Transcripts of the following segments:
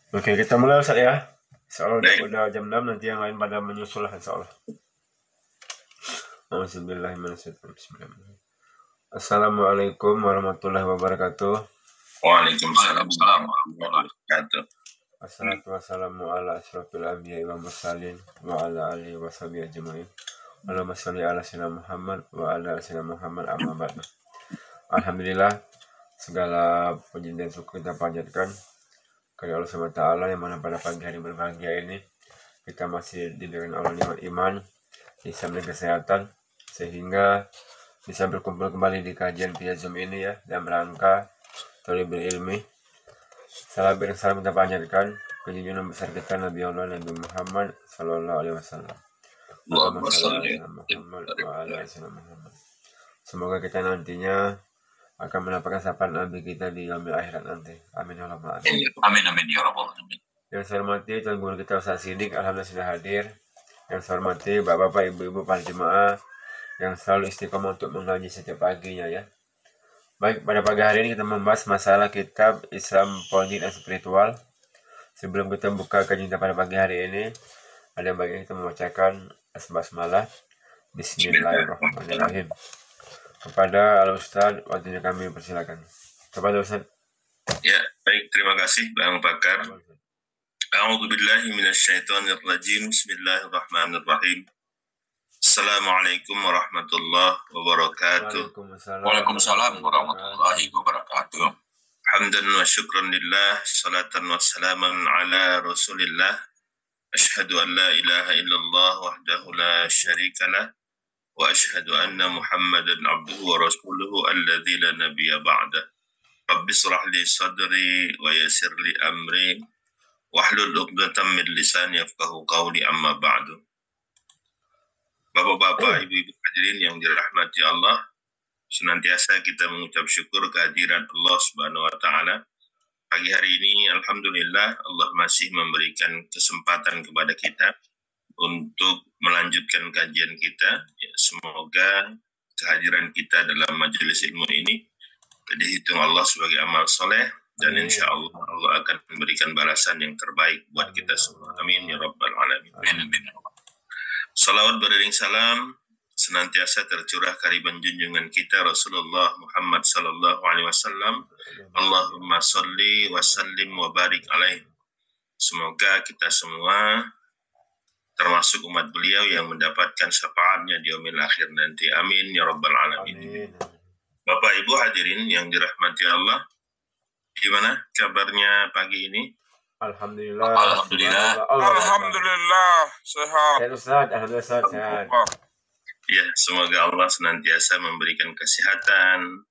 Oke, kita mulai Ustaz ya. Insyaallah Baik. udah jam 6, nanti yang lain pada menyusul lah insyaallah. Bismillahirrahmanirrahim. Assalamualaikum warahmatullahi wabarakatuh. Waalaikumsalam warahmatullahi wabarakatuh. Assalatu wassalamu ala asyrafil anbiya'i wal mursalin wa ala alihi washabihi ajmain. Allahumma shalli ala sayyidina Muhammad wa ala ali sayyidina Muhammad amma ba'du. Alhamdulillah, segala puji dan syukur kita panjatkan kepada Allah Subhanahu wa taala yang mana pada pagi hari berbahagia ini kita masih diberikan Allah nikmat iman, disamping kesehatan, sehingga bisa berkumpul kembali di kajian via Zoom ini ya, dalam rangka thalibul ilmi. Salam kita panjatkan ke junjungan besar kita Nabi Allah Nabi Muhammad sallallahu alaihi wasallam. Allahumma shalli Muhammad wa ala ali Muhammad. Semoga kita nantinya akan mendapatkan sapaan Nabi kita di yaumil akhirat nanti. Amin ya rabbal alamin. Amin amin ya rabbal alamin. Yang saya hormati Tuan Guru kita Ustaz Sidik, alhamdulillah sudah hadir. Yang saya hormati Bapak-bapak, Ibu-ibu para jemaah yang selalu istiqomah untuk mengaji setiap paginya ya. Baik, pada pagi hari ini kita membahas masalah kitab Islam Politik dan Spiritual. Sebelum kita buka kajian kita pada pagi hari ini, ada bagian kita membacakan basmalah. Bismillahirrahmanirrahim. Kepada Al-Ustaz, waktunya kami persilakan. Kepada Ustaz. Ya, baik, terima kasih Bang Bakar. A'udzubillahi minasyaitonirrajim. Bismillahirrahmanirrahim. Assalamualaikum warahmatullahi wabarakatuh. Waalaikumsalam warahmatullahi wabarakatuh. Hamdan wa syukran lillah, salatan wa salaman ala rasulillah. Ashhadu an la ilaha illallah wahdahu la syarikalah. Wa ashhadu anna Muhammadan abduhu wa rasuluhu alladzi la nabiyya ba'dah. Rabbi shrah li sadri wa yassir li amri wahlul 'uqdatam min lisani yafqahu qawli amma ba'du. Bapak-bapak, ibu-ibu hadirin yang dirahmati Allah, senantiasa kita mengucap syukur kehadiran Allah Subhanahu wa taala. Pagi hari ini alhamdulillah Allah masih memberikan kesempatan kepada kita untuk melanjutkan kajian kita. Ya, semoga kehadiran kita dalam majelis ilmu ini dihitung Allah sebagai amal soleh, dan insya Allah Allah akan memberikan balasan yang terbaik buat kita semua. Amin ya rabbal alamin. Amin. Salawat beriring salam senantiasa tercurah kariban junjungan kita Rasulullah Muhammad sallallahu alaihi wasallam. Allahumma sholli wa sallim wa barik alaih. Semoga kita semua termasuk umat beliau yang mendapatkan syafaatnya di yaumil akhir nanti. Amin ya rabbal alamin. Amin. Bapak Ibu hadirin yang dirahmati Allah, gimana kabarnya pagi ini? Alhamdulillah. Alhamdulillah sehat. Ustaz, alhamdulillah sehat. Ya, semoga Allah senantiasa memberikan kesehatan,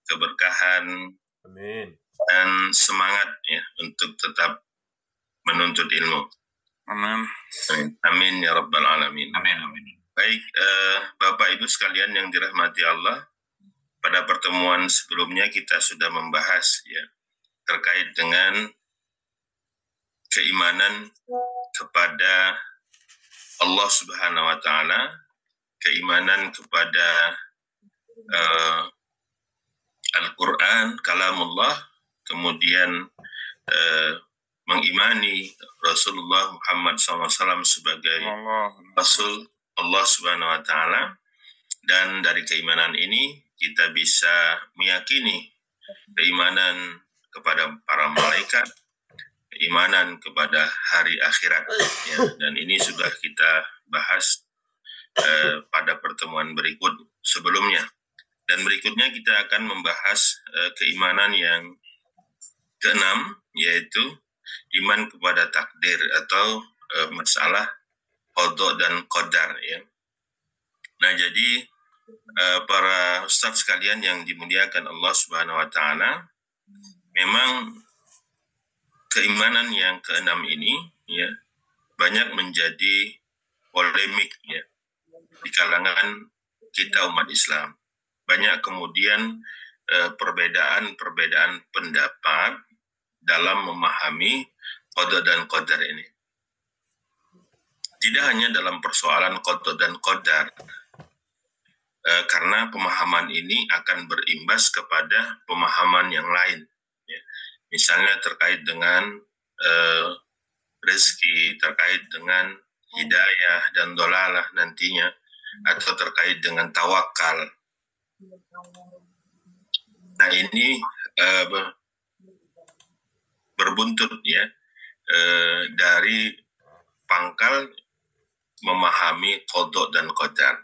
keberkahan, amin, dan semangat ya untuk tetap menuntut ilmu. Amin. Amin ya rabbal alamin. Amin. Baik, Bapak Ibu sekalian yang dirahmati Allah, pada pertemuan sebelumnya kita sudah membahas ya terkait dengan keimanan kepada Allah Subhanahu wa taala, keimanan kepada Al-Qur'an, kalamullah, kemudian mengimani Rasulullah Muhammad SAW sebagai Rasul Allah Subhanahu wa taala. Dan dari keimanan ini kita bisa meyakini keimanan kepada para malaikat, keimanan kepada hari akhirat ya. Dan ini sudah kita bahas pada pertemuan berikut sebelumnya. Dan berikutnya kita akan membahas keimanan yang keenam, yaitu iman kepada takdir atau masalah qada dan qadar ya. Nah, jadi para ustadz sekalian yang dimuliakan Allah Subhanahu wa taala, memang keimanan yang keenam ini ya banyak menjadi polemik ya di kalangan kita umat Islam. Banyak kemudian perbedaan pendapat dalam memahami qada dan qadar ini. Tidak hanya dalam persoalan qada dan qadar, karena pemahaman ini akan berimbas kepada pemahaman yang lain ya. Misalnya terkait dengan rezeki, terkait dengan hidayah dan dolalah nantinya, atau terkait dengan tawakal. Nah ini berbuntut ya dari pangkal memahami qada dan qadar.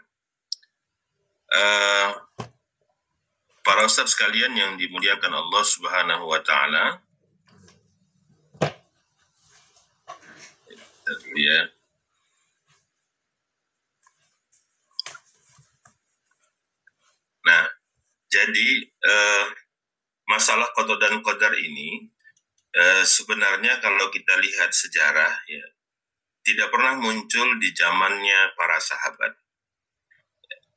Para ustaz sekalian yang dimuliakan Allah Subhanahu wa taala, ya. Nah, jadi masalah qada dan qadar ini sebenarnya kalau kita lihat sejarah ya, tidak pernah muncul di zamannya para sahabat.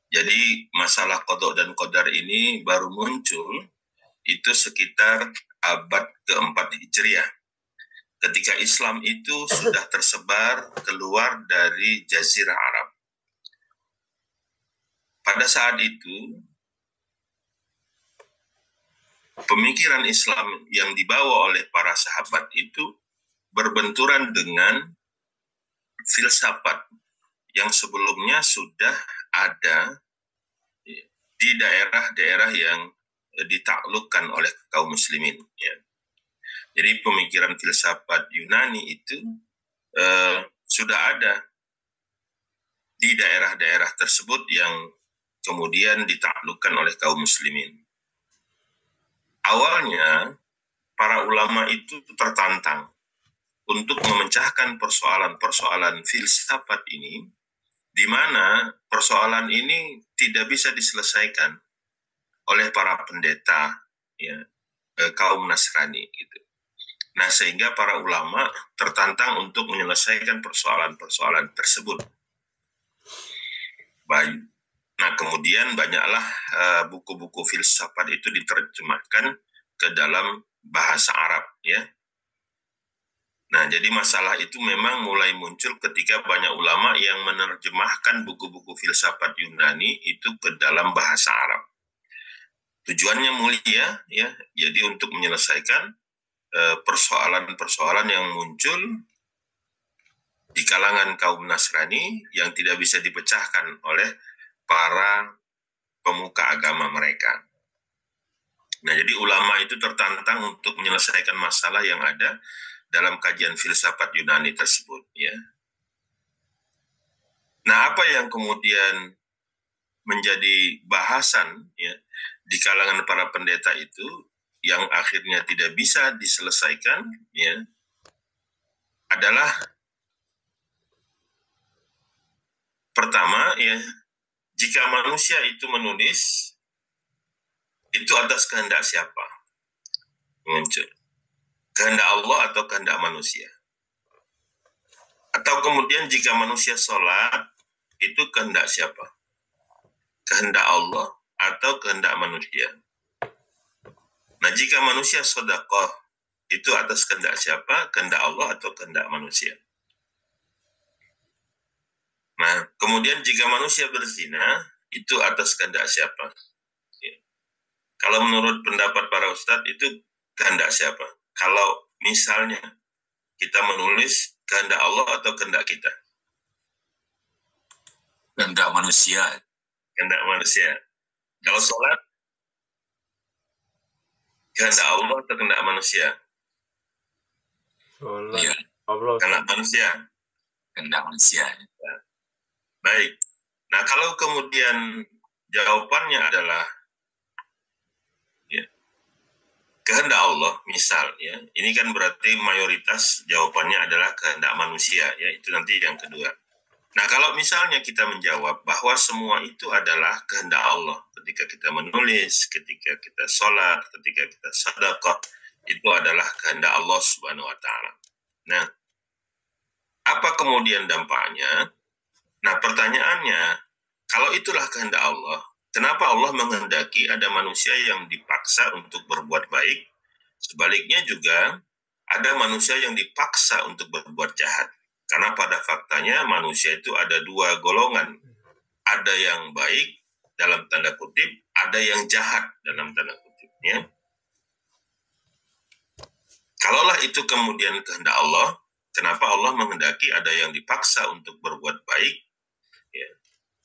Jadi masalah qada dan qadar ini baru muncul itu sekitar abad keempat Hijriah. Ketika Islam itu sudah tersebar keluar dari Jazirah Arab. Pada saat itu, pemikiran Islam yang dibawa oleh para sahabat itu berbenturan dengan filsafat yang sebelumnya sudah ada di daerah-daerah yang ditaklukkan oleh kaum muslimin. Ya. Jadi pemikiran filsafat Yunani itu sudah ada di daerah-daerah tersebut yang kemudian ditaklukkan oleh kaum muslimin. Awalnya para ulama itu tertantang untuk memecahkan persoalan-persoalan filsafat ini, di mana persoalan ini tidak bisa diselesaikan oleh para pendeta ya, kaum Nasrani gitu. Nah, sehingga para ulama tertantang untuk menyelesaikan persoalan-persoalan tersebut. Baik. Nah, kemudian banyaklah buku-buku filsafat itu diterjemahkan ke dalam bahasa Arab ya. Nah, jadi masalah itu memang mulai muncul ketika banyak ulama yang menerjemahkan buku-buku filsafat Yunani itu ke dalam bahasa Arab. Tujuannya mulia ya, jadi untuk menyelesaikan persoalan-persoalan yang muncul di kalangan kaum Nasrani yang tidak bisa dipecahkan oleh para pemuka agama mereka. Nah, jadi ulama itu tertantang untuk menyelesaikan masalah yang ada dalam kajian filsafat Yunani tersebut ya. Nah, apa yang kemudian menjadi bahasan ya di kalangan para pendeta itu yang akhirnya tidak bisa diselesaikan ya adalah pertama ya, jika manusia itu menulis itu atas kehendak siapa? Muncul kehendak Allah atau kehendak manusia? Atau kemudian jika manusia sholat, itu kehendak siapa? Kehendak Allah atau kehendak manusia? Nah, jika manusia sedekah, itu atas kehendak siapa? Kehendak Allah atau kehendak manusia? Nah, kemudian jika manusia berzina, itu atas kehendak siapa? Ya. Kalau menurut pendapat para ustadz, itu kehendak siapa? Kalau misalnya kita menulis kehendak Allah atau kehendak kita? Kehendak manusia. Kehendak manusia. Kalau sholat, kehendak Allah atau kehendak manusia? Sholat. Iya. Kehendak manusia. Kehendak manusia. Ya. Baik. Nah, kalau kemudian jawabannya adalah ya, kehendak Allah, misal ya, ini kan berarti mayoritas jawabannya adalah kehendak manusia ya, itu nanti yang kedua. Nah, kalau misalnya kita menjawab bahwa semua itu adalah kehendak Allah, ketika kita menulis, ketika kita sholat, ketika kita sedekah, itu adalah kehendak Allah Subhanahu wa taala. Nah, apa kemudian dampaknya? Nah, pertanyaannya, kalau itulah kehendak Allah, kenapa Allah menghendaki ada manusia yang dipaksa untuk berbuat baik? Sebaliknya juga ada manusia yang dipaksa untuk berbuat jahat. Karena pada faktanya manusia itu ada dua golongan. Ada yang baik dalam tanda kutip, ada yang jahat dalam tanda kutip. Ya. Kalaulah itu itu kemudian kehendak Allah, kenapa Allah menghendaki ada yang dipaksa untuk berbuat baik, ya.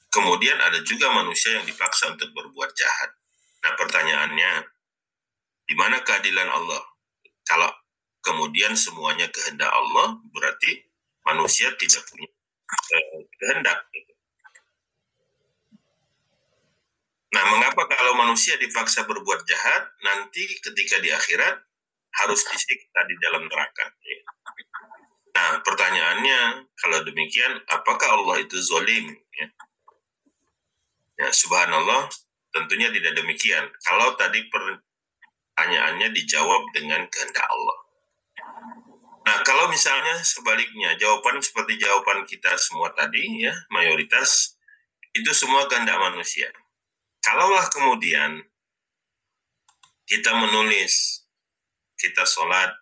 Kemudian ada juga manusia yang dipaksa untuk berbuat jahat. Nah, pertanyaannya, di mana keadilan Allah? Kalau kemudian semuanya kehendak Allah, berarti manusia tidak punya kehendak. Nah, mengapa kalau manusia dipaksa berbuat jahat, nanti ketika di akhirat harus disiksa di dalam neraka? Nah, pertanyaannya, kalau demikian, apakah Allah itu zalim? Ya, subhanallah, tentunya tidak demikian. Kalau tadi pertanyaannya dijawab dengan kehendak Allah. Nah, kalau misalnya sebaliknya, jawaban seperti jawaban kita semua tadi, ya, mayoritas, itu semua kehendak manusia. Kalaulah kemudian kita menulis, kita sholat,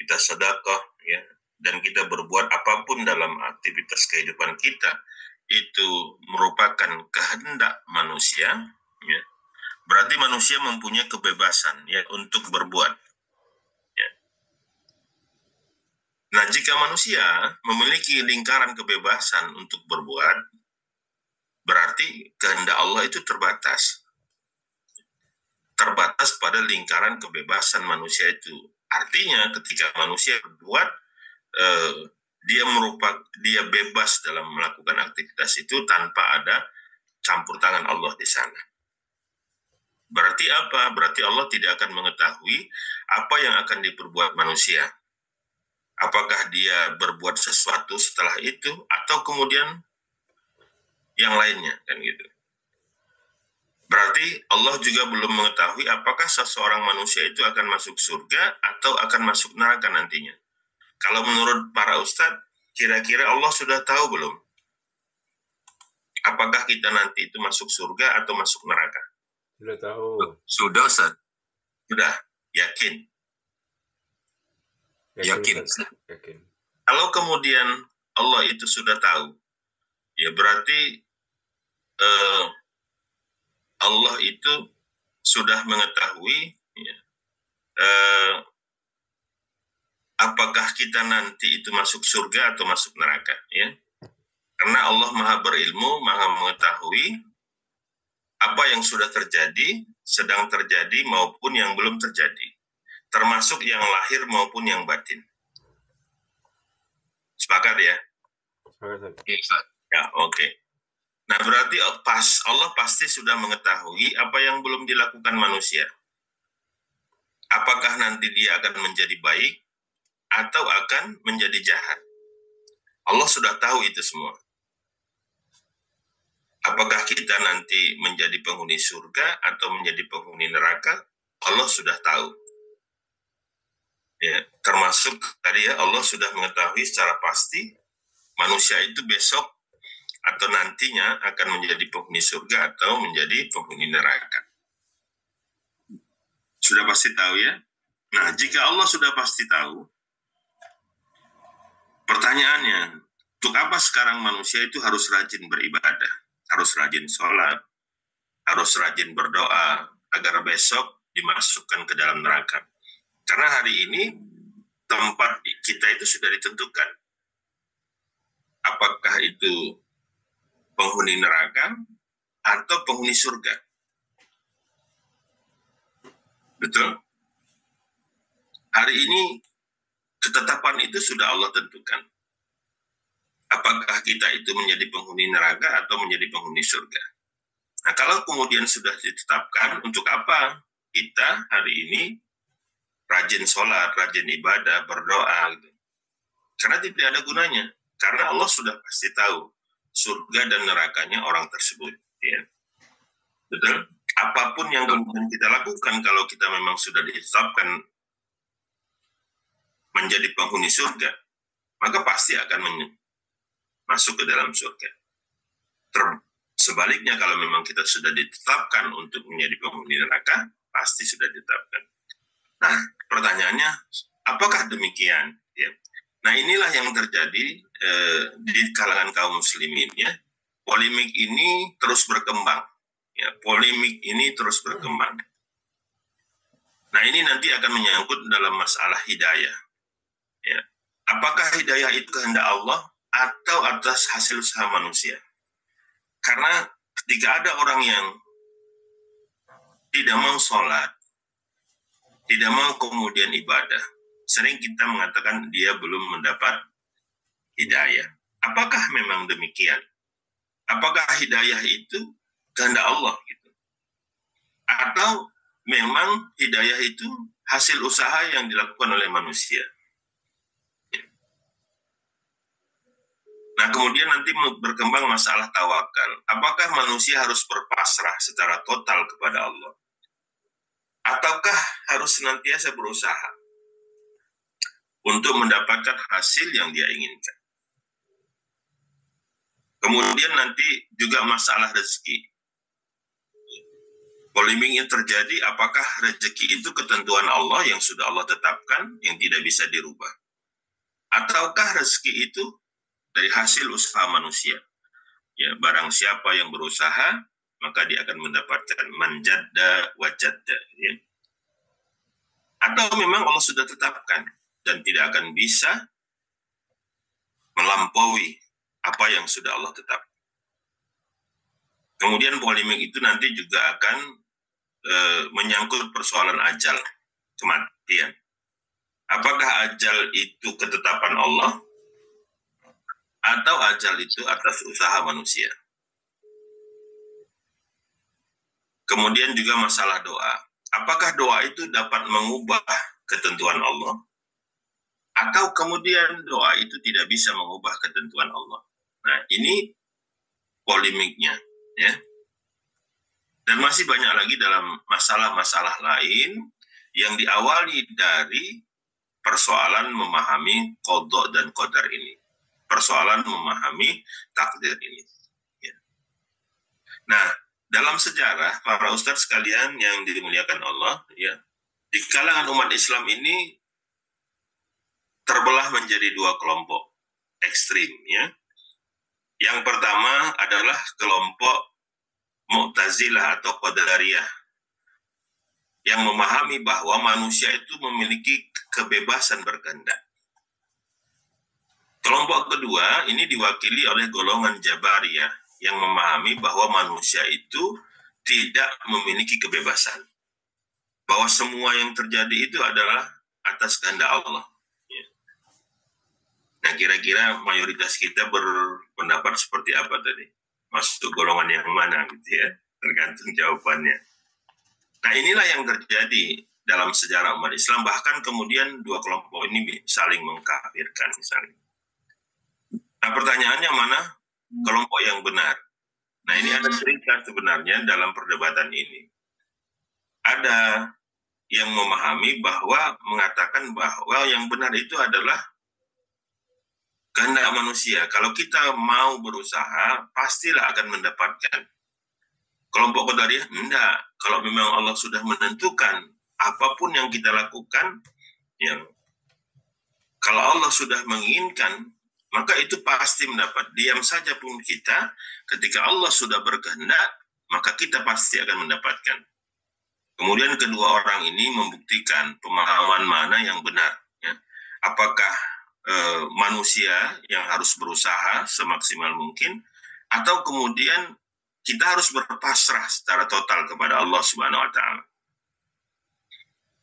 kita sedekah, ya, dan kita berbuat apapun dalam aktivitas kehidupan kita, itu merupakan kehendak manusia, ya, berarti manusia mempunyai kebebasan, ya, untuk berbuat. Ya. Nah, jika manusia memiliki lingkaran kebebasan untuk berbuat, berarti kehendak Allah itu terbatas. Terbatas pada lingkaran kebebasan manusia itu. Artinya ketika manusia berbuat, dia bebas dalam melakukan aktivitas itu tanpa ada campur tangan Allah di sana. Berarti apa? Berarti Allah tidak akan mengetahui apa yang akan diperbuat manusia. Apakah dia berbuat sesuatu setelah itu atau kemudian yang lainnya, kan gitu. Berarti Allah juga belum mengetahui apakah seseorang manusia itu akan masuk surga atau akan masuk neraka nantinya. Kalau menurut para ustadz, kira-kira Allah sudah tahu belum? Apakah kita nanti itu masuk surga atau masuk neraka? Sudah tahu. Sudah, Ustaz. Sudah, yakin. Yakin. Yakin. Kalau kemudian Allah itu sudah tahu, ya berarti Allah itu sudah mengetahui, ya, apakah kita nanti itu masuk surga atau masuk neraka, ya. Karena Allah Maha berilmu, Maha mengetahui apa yang sudah terjadi, sedang terjadi maupun yang belum terjadi, termasuk yang lahir maupun yang batin. Sepakat ya? Sepakat. Ya, oke. Nah, berarti Allah pasti sudah mengetahui apa yang belum dilakukan manusia. Apakah nanti dia akan menjadi baik atau akan menjadi jahat? Allah sudah tahu itu semua. Apakah kita nanti menjadi penghuni surga atau menjadi penghuni neraka? Allah sudah tahu. Ya, termasuk tadi ya, Allah sudah mengetahui secara pasti manusia itu besok atau nantinya akan menjadi penghuni surga atau menjadi penghuni neraka. Sudah pasti tahu ya? Nah, jika Allah sudah pasti tahu, pertanyaannya, untuk apa sekarang manusia itu harus rajin beribadah, harus rajin sholat, harus rajin berdoa, agar besok dimasukkan ke dalam neraka? Karena hari ini tempat kita itu sudah ditentukan. Apakah itu penghuni neraka atau penghuni surga? Betul? Hari ini ketetapan itu sudah Allah tentukan. Apakah kita itu menjadi penghuni neraka atau menjadi penghuni surga? Nah, kalau kemudian sudah ditetapkan, untuk apa kita hari ini rajin sholat, rajin ibadah, berdoa, gitu? Karena tidak ada gunanya. Karena Allah sudah pasti tahu surga dan nerakanya orang tersebut. Ya. Betul? Apapun yang kemudian kita lakukan, kalau kita memang sudah ditetapkan menjadi penghuni surga, maka pasti akan masuk ke dalam surga. Sebaliknya, kalau memang kita sudah ditetapkan untuk menjadi penghuni neraka, pasti sudah ditetapkan. Nah, pertanyaannya, apakah demikian? Ya. Nah, inilah yang terjadi di kalangan kaum muslimin. Ya. Polemik ini terus berkembang. Ya, polemik ini terus berkembang. Nah, ini nanti akan menyangkut dalam masalah hidayah. apakah hidayah itu kehendak Allah atau atas hasil usaha manusia? Karena ketika ada orang yang tidak mau sholat, tidak mau kemudian ibadah, sering kita mengatakan dia belum mendapat hidayah. Apakah memang demikian? Apakah hidayah itu kehendak Allah gitu? Atau memang hidayah itu hasil usaha yang dilakukan oleh manusia? Nah, kemudian nanti berkembang masalah tawakal. Apakah manusia harus berpasrah secara total kepada Allah? Ataukah harus senantiasa berusaha untuk mendapatkan hasil yang dia inginkan? Kemudian nanti juga masalah rezeki. Polemik yang terjadi, apakah rezeki itu ketentuan Allah yang sudah Allah tetapkan, yang tidak bisa dirubah? Ataukah rezeki itu dari hasil usaha manusia? Ya, barang siapa yang berusaha, maka dia akan mendapatkan manjadda wajadda. Ya. Atau memang Allah sudah tetapkan dan tidak akan bisa melampaui apa yang sudah Allah tetapkan. Kemudian polemik itu nanti juga akan menyangkut persoalan ajal, kematian. Apakah ajal itu ketetapan Allah atau ajal itu atas usaha manusia? Kemudian juga masalah doa. Apakah doa itu dapat mengubah ketentuan Allah? Atau kemudian doa itu tidak bisa mengubah ketentuan Allah? Nah, ini polemiknya, ya. Dan masih banyak lagi dalam masalah-masalah lain yang diawali dari persoalan memahami qadha dan qadar ini. Persoalan memahami takdir ini. Ya. Nah, dalam sejarah, para ustadz sekalian yang dimuliakan Allah, ya, di kalangan umat Islam ini terbelah menjadi dua kelompok ekstrim. Ya. Yang pertama adalah kelompok Mu'tazilah atau Qadariyah yang memahami bahwa manusia itu memiliki kebebasan berkehendak. Kelompok kedua ini diwakili oleh golongan Jabariyah yang memahami bahwa manusia itu tidak memiliki kebebasan. Bahwa semua yang terjadi itu adalah atas kehendak Allah. Nah, kira-kira mayoritas kita berpendapat seperti apa tadi? Masuk golongan yang mana gitu ya, tergantung jawabannya. Nah, inilah yang terjadi dalam sejarah umat Islam, bahkan kemudian dua kelompok ini saling mengkafirkan misalnya. Nah, pertanyaannya mana kelompok yang benar? Nah, ini ada cerita sebenarnya dalam perdebatan ini. Ada yang memahami bahwa mengatakan bahwa yang benar itu adalah kehendak manusia. Kalau kita mau berusaha, pastilah akan mendapatkan. Kelompok Qadariyah, enggak. Kalau memang Allah sudah menentukan apapun yang kita lakukan, ya, kalau Allah sudah menginginkan, maka itu pasti mendapat. Diam saja pun kita, ketika Allah sudah berkehendak, maka kita pasti akan mendapatkan. Kemudian kedua orang ini membuktikan pemahaman mana yang benar. Ya. Apakah manusia yang harus berusaha semaksimal mungkin, atau kemudian kita harus berpasrah secara total kepada Allah Subhanahu wa Ta'ala.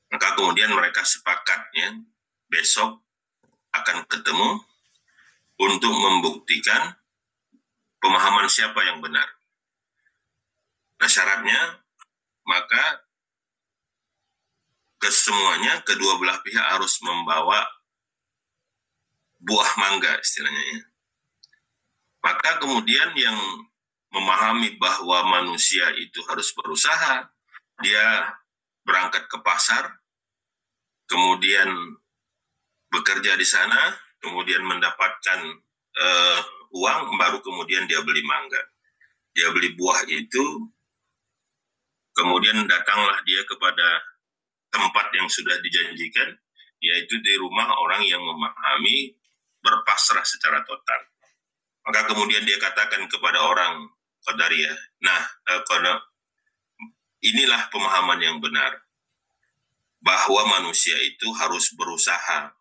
Maka kemudian mereka sepakat, ya, besok akan ketemu untuk membuktikan pemahaman siapa yang benar. Nah, syaratnya maka kesemuanya, kedua belah pihak harus membawa buah mangga istilahnya, ya. Maka kemudian yang memahami bahwa manusia itu harus berusaha, dia berangkat ke pasar, kemudian bekerja di sana, kemudian mendapatkan uang, baru kemudian dia beli mangga. Dia beli buah itu, kemudian datanglah dia kepada tempat yang sudah dijanjikan, yaitu di rumah orang yang memahami berpasrah secara total. Maka kemudian dia katakan kepada orang Qadariyah, nah, inilah pemahaman yang benar, bahwa manusia itu harus berusaha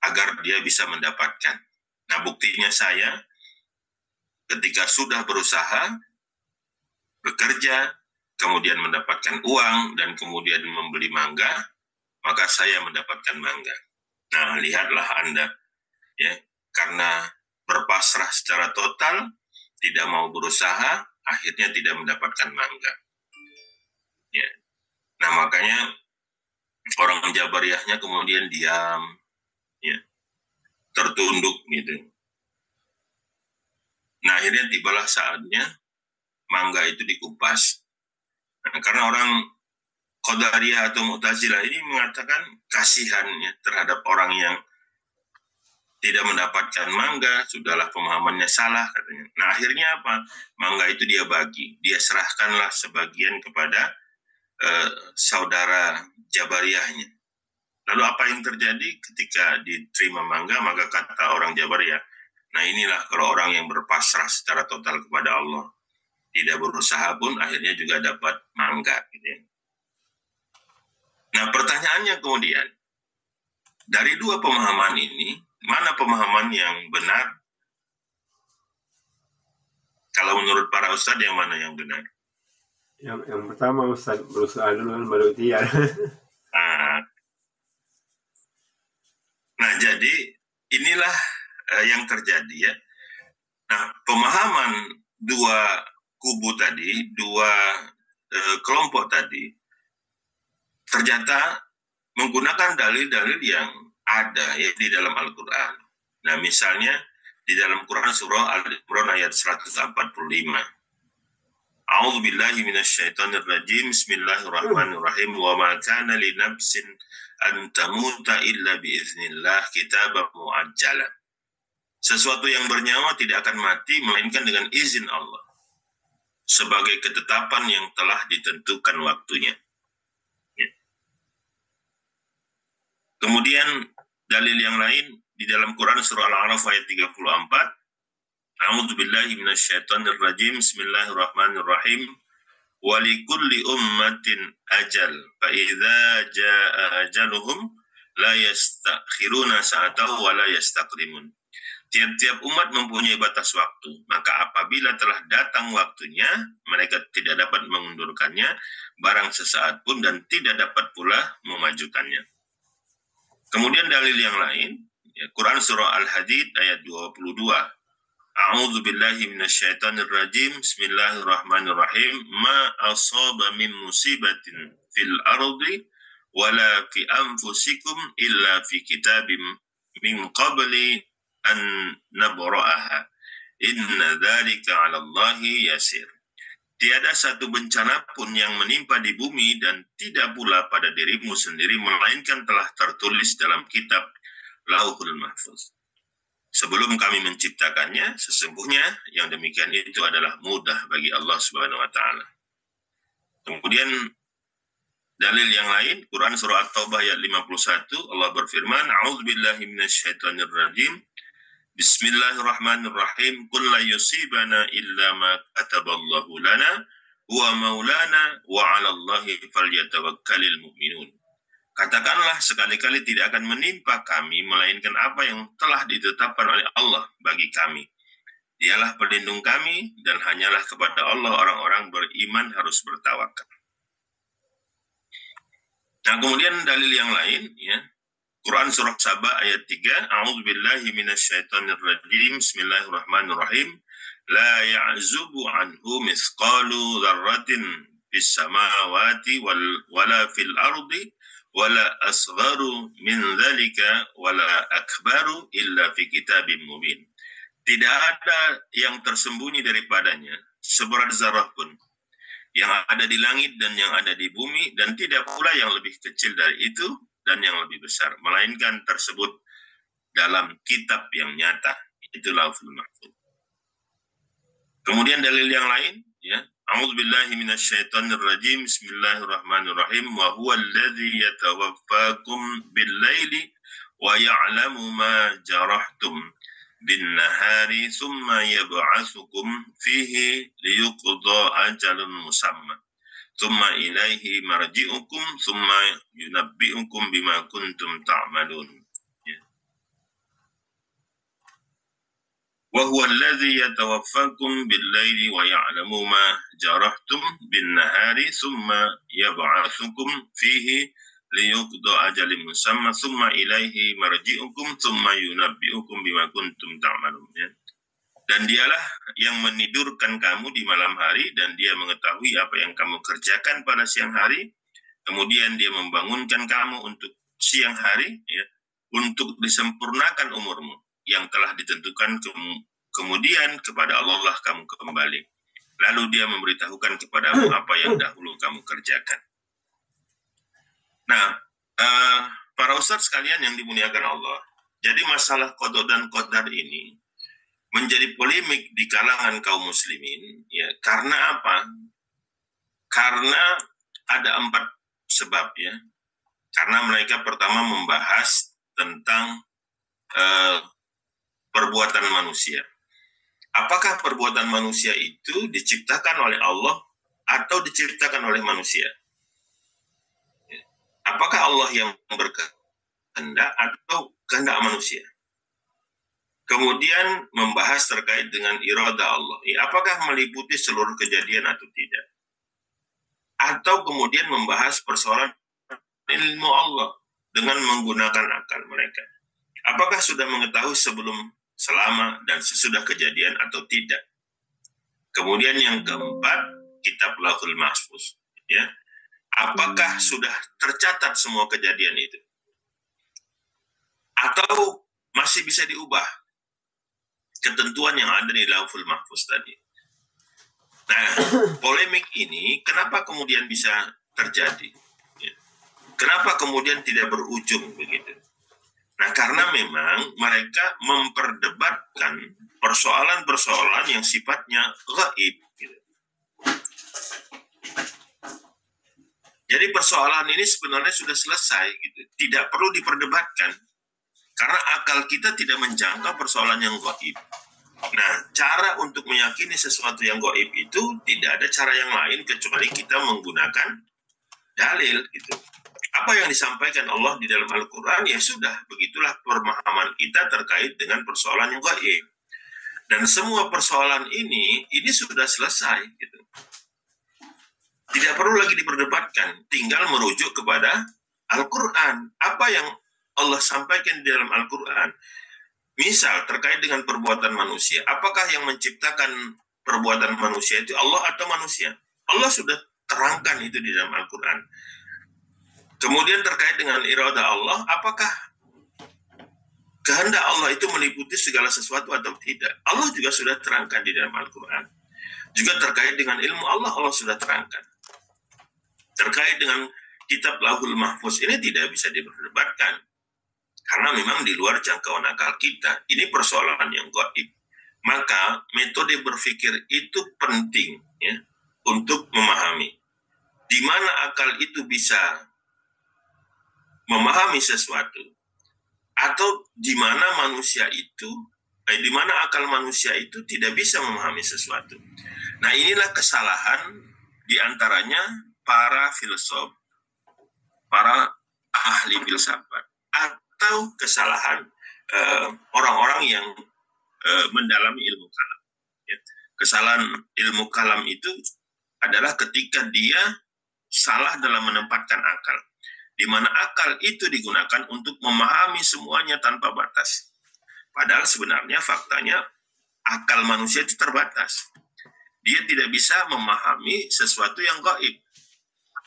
agar dia bisa mendapatkan. Nah, buktinya saya ketika sudah berusaha, bekerja, kemudian mendapatkan uang, dan kemudian membeli mangga, maka saya mendapatkan mangga. Nah, lihatlah Anda, ya, karena berpasrah secara total, tidak mau berusaha, akhirnya tidak mendapatkan mangga. Ya. Nah, makanya orang Jabariyahnya kemudian diam, ya, tertunduk gitu. Nah, akhirnya tibalah saatnya mangga itu dikupas. Nah, karena orang Qadariyah atau Mu'tazilah ini mengatakan kasihannya terhadap orang yang tidak mendapatkan mangga, sudahlah pemahamannya salah katanya. Nah, akhirnya apa? Mangga itu dia bagi, dia serahkanlah sebagian kepada saudara Jabariyahnya. Lalu apa yang terjadi ketika diterima mangga? Maka kata orang Jabariyah, nah inilah kalau orang yang berpasrah secara total kepada Allah, tidak berusaha pun akhirnya juga dapat mangga gitu ya. Nah, pertanyaannya kemudian, dari dua pemahaman ini, mana pemahaman yang benar? Kalau menurut para ustadz, yang mana yang benar? Yang pertama Ustadz, berusaha dulu kan baru ikhtiar. Nah, jadi inilah yang terjadi ya. Nah, pemahaman dua kubu tadi, dua kelompok tadi, ternyata menggunakan dalil-dalil yang ada ya di dalam Al-Quran. Nah, misalnya di dalam Quran surah Al-Imran ayat 145. A'udzu billahi minasyaitonir rajim. Bismillahirrahmanirrahim. Wa ma kana li nafsin an tamuta illa biiznillah kitaban muajjala. Sesuatu yang bernyawa tidak akan mati melainkan dengan izin Allah, sebagai ketetapan yang telah ditentukan waktunya. Ya. Kemudian dalil yang lain di dalam Quran surah Al-A'raf ayat 34. A'udzu billahi minasyaitonir rajim. Bismillahirrahmanirrahim. Wa likulli ummatin ajal fa idza jaa ajaluhum la yastakhiruna sa'atan wa la yastaqdimun. Tiap-tiap umat mempunyai batas waktu, maka apabila telah datang waktunya, mereka tidak dapat mengundurkannya barang sesaat pun dan tidak dapat pula memajukannya. Kemudian dalil yang lain, ya, Quran surah Al-Hadid ayat 22. A'udzu billahi minasyaitonir rajim. Bismillahirrahmanirrahim. Ma asaba min musibatin fil ardi wala fi anfusikum illa fi kitabim min qabli an nabra'aha. Inna dzalika 'ala Allahi yasir. Tiada satu bencana pun yang menimpa di bumi dan tidak pula pada dirimu sendiri melainkan telah tertulis dalam kitab Lauhul Mahfuz. Sebelum kami menciptakannya, sesungguhnya yang demikian itu adalah mudah bagi Allah Subhanahu wa taala. Kemudian dalil yang lain, Quran surah At-Taubah ayat 51, Allah berfirman, A'udzubillahi minasyaitonir rajim. Bismillahirrahmanirrahim. Qul la yusibana illa ma kataballahu lana huwa maulana wa 'alallahi falyatawakkalul mu'minun. Katakanlah, sekali-kali tidak akan menimpa kami melainkan apa yang telah ditetapkan oleh Allah bagi kami. Dialah pelindung kami dan hanyalah kepada Allah orang-orang beriman harus bertawakal. Nah, kemudian dalil yang lain ya. Quran surah Saba ayat 3. A'udzubillahi minasyaitonir rajim. Bismillahirrahmanirrahim. La ya'zubu anhu mithqalu dzarratin fis samawati wala fil ardi wala asgharu min dzalika wala akbaru illa fi kitabim mubin. Tidak ada yang tersembunyi daripadanya seberat zarah pun, yang ada di langit dan yang ada di bumi, dan tidak pula yang lebih kecil dari itu dan yang lebih besar, melainkan tersebut dalam kitab yang nyata, itu Lauhul Mahfuz. Kemudian dalil yang lain ya, A'udzubillahi minasyaitonir rajim. Bismillahirrahmanirrahim. Wa huwa alladzi yatawaffakum bil-laili wa ya'lamu ma jarahtum bin-nahari thumma yab'atsukum fihi liyuqda ajalun musamma. Thumma ilaihi marji'ukum thumma yunabbi'ukum bima kuntum ta'malun. Ya. Wa huwa alladhi yatawaffakum bil-laili wa ya'lamu ma jarahtum bin-nahari thumma yab'atsukum fihi liyuqda ajalin musamma thumma ilaihi marji'ukum thumma yunabbi'ukum bima kuntum ta'malun. Dan dialah yang menidurkan kamu di malam hari dan dia mengetahui apa yang kamu kerjakan pada siang hari. Kemudian dia membangunkan kamu untuk siang hari, ya, untuk disempurnakan umurmu yang telah ditentukan. Kemudian kepada Allah lah kamu kembali. Lalu dia memberitahukan kepadamu apa yang dahulu kamu kerjakan. Nah, para ustadz sekalian yang dimuliakan Allah, jadi masalah qada dan qadar ini menjadi polemik di kalangan kaum muslimin, ya, karena apa? Karena ada 4 sebab, ya. Karena mereka pertama membahas tentang perbuatan manusia. Apakah perbuatan manusia itu diciptakan oleh Allah atau diciptakan oleh manusia? Apakah Allah yang berkehendak atau kehendak manusia? Kemudian membahas terkait dengan irada Allah. Ya, apakah meliputi seluruh kejadian atau tidak? Atau kemudian membahas persoalan ilmu Allah dengan menggunakan akal mereka. Apakah sudah mengetahui sebelum, selama, dan sesudah kejadian atau tidak? Kemudian yang keempat, kitab Lauhul Mahfuz. Ya. Apakah sudah tercatat semua kejadian itu? Atau masih bisa diubah ketentuan yang ada di Lauhul Mahfuz tadi? Nah, polemik ini kenapa kemudian bisa terjadi? Ya. Kenapa kemudian tidak berujung begitu? Nah, karena memang mereka memperdebatkan persoalan-persoalan yang sifatnya gaib. Gitu. Jadi persoalan ini sebenarnya sudah selesai, gitu. Tidak perlu diperdebatkan. Karena akal kita tidak menjangkau persoalan yang gaib. Nah, cara untuk meyakini sesuatu yang gaib itu tidak ada cara yang lain kecuali kita menggunakan dalil, gitu. Apa yang disampaikan Allah di dalam Al-Quran, ya sudah, begitulah pemahaman kita terkait dengan persoalan yang gaib. Dan semua persoalan ini sudah selesai, gitu. Tidak perlu lagi diperdebatkan, tinggal merujuk kepada Al-Quran. Apa yang Allah sampaikan di dalam Al-Quran. Misal terkait dengan perbuatan manusia, apakah yang menciptakan perbuatan manusia itu Allah atau manusia? Allah sudah terangkan itu di dalam Al-Quran. Kemudian terkait dengan irada Allah, apakah kehendak Allah itu meliputi segala sesuatu atau tidak? Allah juga sudah terangkan di dalam Al-Quran. Juga terkait dengan ilmu Allah sudah terangkan. Terkait dengan kitab Lauhul Mahfuz ini tidak bisa diperdebatkan. Karena memang di luar jangkauan akal kita. Ini persoalan yang gaib. Maka metode berpikir itu penting, ya, untuk memahami. Di mana akal itu bisa memahami sesuatu, atau di mana manusia itu, di mana akal manusia itu tidak bisa memahami sesuatu. Nah, inilah kesalahan diantaranya para filsuf, para ahli filsafat, atau kesalahan orang-orang yang mendalami ilmu kalam. Ya. Kesalahan ilmu kalam itu adalah ketika dia salah dalam menempatkan akal, di mana akal itu digunakan untuk memahami semuanya tanpa batas. Padahal sebenarnya faktanya akal manusia itu terbatas. Dia tidak bisa memahami sesuatu yang gaib,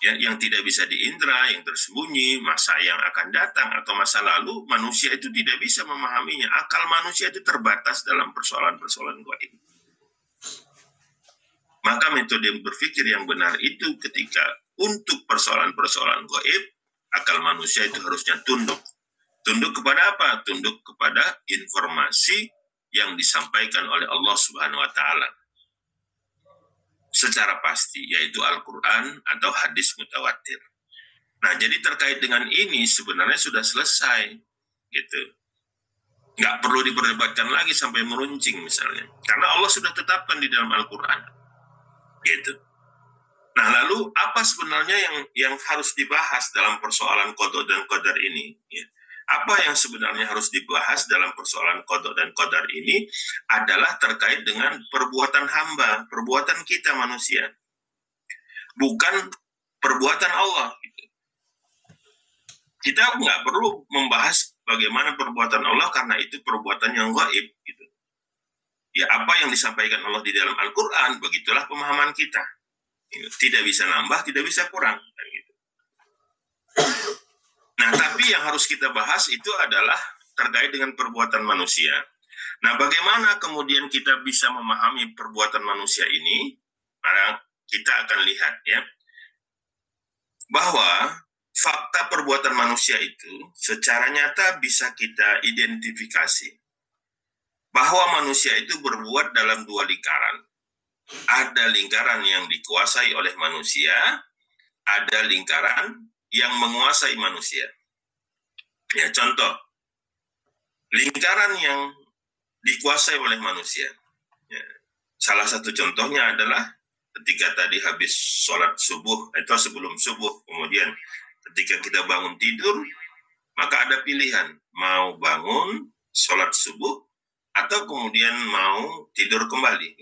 ya, yang tidak bisa diindra, yang tersembunyi, masa yang akan datang atau masa lalu. Manusia itu tidak bisa memahaminya. Akal manusia itu terbatas dalam persoalan-persoalan gaib. Maka metode berpikir yang benar itu ketika untuk persoalan-persoalan gaib, akal manusia itu harusnya tunduk. Tunduk kepada apa? Tunduk kepada informasi yang disampaikan oleh Allah Subhanahu wa Ta'ala secara pasti, yaitu Al-Quran atau hadis mutawatir. Nah, jadi terkait dengan ini sebenarnya sudah selesai, gitu. Nggak perlu diperdebatkan lagi sampai meruncing misalnya, karena Allah sudah tetapkan di dalam Al-Quran, gitu. Nah, lalu apa sebenarnya yang harus dibahas dalam persoalan qada dan qadar ini? Ya. apa yang sebenarnya harus dibahas dalam persoalan qada dan qadar ini adalah terkait dengan perbuatan hamba, perbuatan kita manusia, bukan perbuatan Allah. Kita nggak perlu membahas bagaimana perbuatan Allah karena itu perbuatan yang gaib. Gitu. Ya, apa yang disampaikan Allah di dalam Al-Quran, begitulah pemahaman kita. Tidak bisa nambah, tidak bisa kurang. Gitu. Nah, tapi yang harus kita bahas itu adalah terkait dengan perbuatan manusia. Nah, bagaimana kemudian kita bisa memahami perbuatan manusia ini? Nah, kita akan lihat ya, bahwa fakta perbuatan manusia itu secara nyata bisa kita identifikasi. Bahwa manusia itu berbuat dalam dua lingkaran. Ada lingkaran yang dikuasai oleh manusia, ada lingkaran yang menguasai manusia. Ya, contoh, lingkaran yang dikuasai oleh manusia. Ya, salah satu contohnya adalah ketika tadi habis sholat subuh, atau sebelum subuh, kemudian ketika kita bangun tidur, maka ada pilihan, mau bangun, sholat subuh, atau kemudian mau tidur kembali.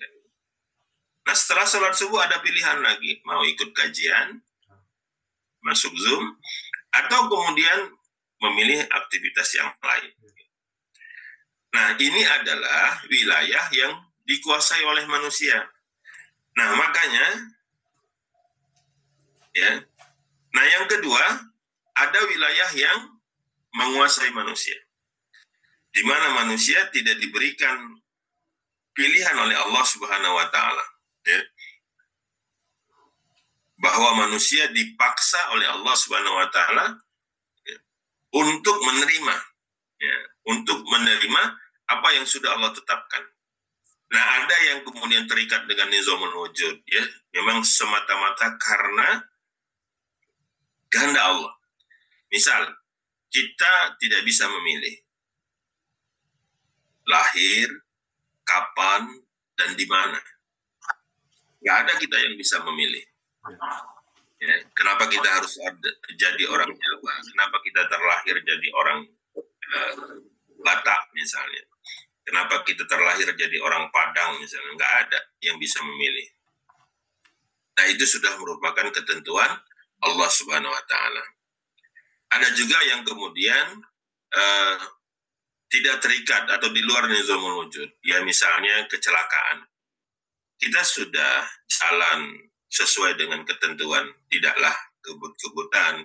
Nah, setelah sholat subuh ada pilihan lagi, mau ikut kajian, masuk Zoom, atau kemudian memilih aktivitas yang lain. Nah, ini adalah wilayah yang dikuasai oleh manusia. Nah, makanya, ya. Nah, yang kedua, ada wilayah yang menguasai manusia, di mana manusia tidak diberikan pilihan oleh Allah Subhanahu wa Ta'ala. Ya. Bahwa manusia dipaksa oleh Allah Subhanahu wa Ta'ala ya, untuk menerima, ya, untuk menerima apa yang sudah Allah tetapkan. Nah, ada yang kemudian terikat dengan nizamul wujud, ya, memang semata-mata karena kehendak Allah. Misal, kita tidak bisa memilih lahir, kapan, dan di mana. Nggak ada kita yang bisa memilih. Ya, kenapa kita harus jadi orang Jawa? Kenapa kita terlahir jadi orang Batak misalnya? Kenapa kita terlahir jadi orang Padang misalnya? Nggak ada yang bisa memilih. Nah, itu sudah merupakan ketentuan Allah Subhanahu wa Ta'ala. Ada juga yang kemudian tidak terikat atau di luar nizamul wujud. Ya, misalnya kecelakaan. Kita sudah jalan sesuai dengan ketentuan, tidaklah kebut-kebutan,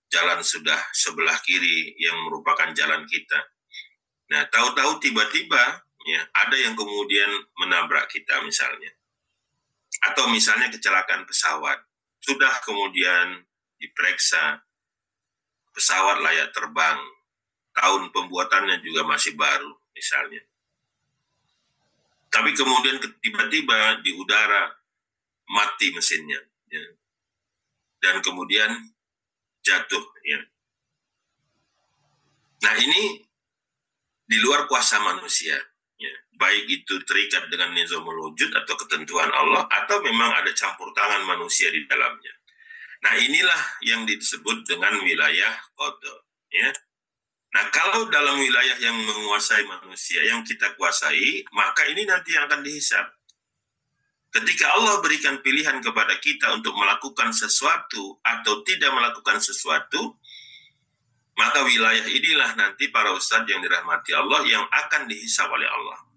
jalan sudah sebelah kiri yang merupakan jalan kita. Nah, tahu-tahu tiba-tiba ya ada yang kemudian menabrak kita misalnya. Atau misalnya kecelakaan pesawat. Sudah kemudian diperiksa, pesawat layak terbang, tahun pembuatannya juga masih baru misalnya. Tapi kemudian tiba-tiba di udara mati mesinnya, ya. Dan kemudian jatuh. Ya. Nah, ini di luar kuasa manusia. Ya. Baik itu terikat dengan nizamul wujud atau ketentuan Allah, atau memang ada campur tangan manusia di dalamnya. Nah, inilah yang disebut dengan wilayah qada. Ya. Nah, kalau dalam wilayah yang menguasai manusia, yang kita kuasai, maka ini nanti yang akan dihisab. Ketika Allah berikan pilihan kepada kita untuk melakukan sesuatu atau tidak melakukan sesuatu, maka wilayah inilah nanti para ustadz yang dirahmati Allah yang akan dihisab oleh Allah.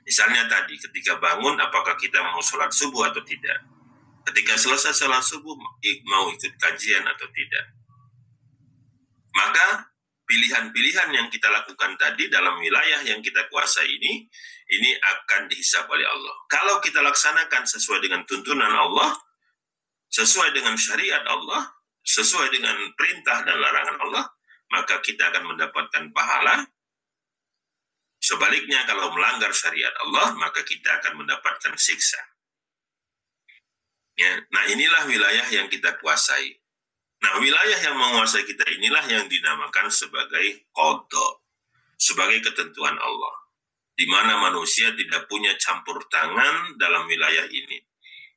Misalnya tadi, ketika bangun, apakah kita mau sholat subuh atau tidak? Ketika selesai sholat subuh, mau ikut kajian atau tidak? Maka pilihan-pilihan yang kita lakukan tadi dalam wilayah yang kita kuasai ini akan dihisab oleh Allah. Kalau kita laksanakan sesuai dengan tuntunan Allah, sesuai dengan syariat Allah, sesuai dengan perintah dan larangan Allah, maka kita akan mendapatkan pahala. Sebaliknya, kalau melanggar syariat Allah, maka kita akan mendapatkan siksa. Ya, nah, inilah wilayah yang kita kuasai. Nah, wilayah yang menguasai kita inilah yang dinamakan sebagai qada, sebagai ketentuan Allah, di mana manusia tidak punya campur tangan dalam wilayah ini,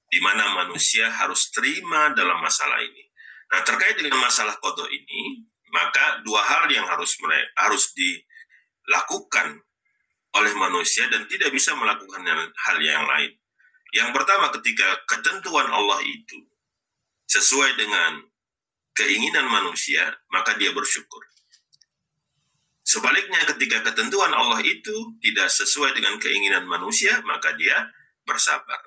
di mana manusia harus terima dalam masalah ini. Nah, terkait dengan masalah qada ini, maka Maka dua hal yang harus dilakukan oleh manusia dan tidak bisa melakukan hal yang lain. Yang pertama, ketika ketentuan Allah itu sesuai dengan keinginan manusia, maka dia bersyukur. Sebaliknya, ketika ketentuan Allah itu tidak sesuai dengan keinginan manusia, maka dia bersabar.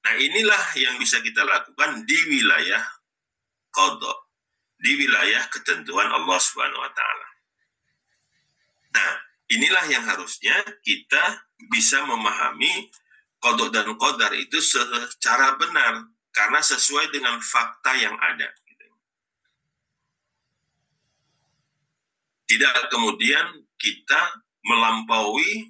Nah, inilah yang bisa kita lakukan di wilayah qadha, di wilayah ketentuan Allah Subhanahu wa taala. Nah, inilah yang harusnya kita bisa memahami qadha dan qadar itu secara benar karena sesuai dengan fakta yang ada. Tidak kemudian kita melampaui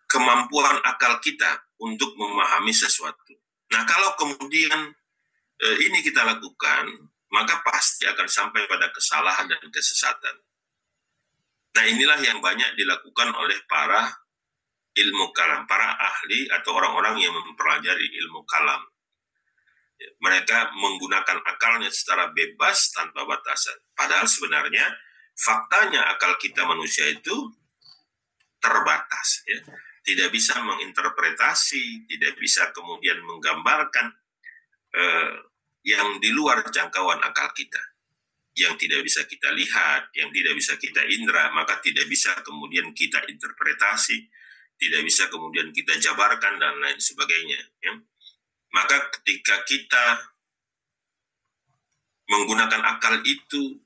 kemampuan akal kita untuk memahami sesuatu. Nah, kalau kemudian ini kita lakukan, maka pasti akan sampai pada kesalahan dan kesesatan. Nah, inilah yang banyak dilakukan oleh para ilmu kalam, para ahli atau orang-orang yang mempelajari ilmu kalam. Mereka menggunakan akalnya secara bebas tanpa batasan. Padahal sebenarnya faktanya akal kita manusia itu terbatas, ya. Tidak bisa menginterpretasi, tidak bisa kemudian menggambarkan yang di luar jangkauan akal kita, yang tidak bisa kita lihat, yang tidak bisa kita indra, maka tidak bisa kemudian kita interpretasi, tidak bisa kemudian kita jabarkan dan lain sebagainya, ya. Maka ketika kita menggunakan akal itu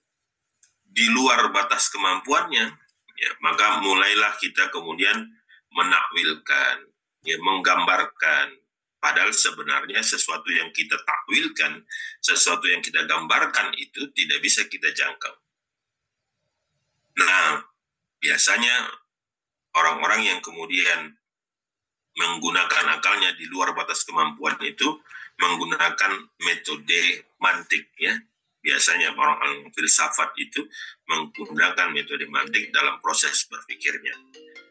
di luar batas kemampuannya, ya, maka mulailah kita kemudian menakwilkan, ya, menggambarkan. Padahal sebenarnya sesuatu yang kita takwilkan, sesuatu yang kita gambarkan itu tidak bisa kita jangkau. Nah, biasanya orang-orang yang kemudian menggunakan akalnya di luar batas kemampuan itu menggunakan metode mantik, ya. Biasanya orang filsafat itu menggunakan metode mantik dalam proses berpikirnya.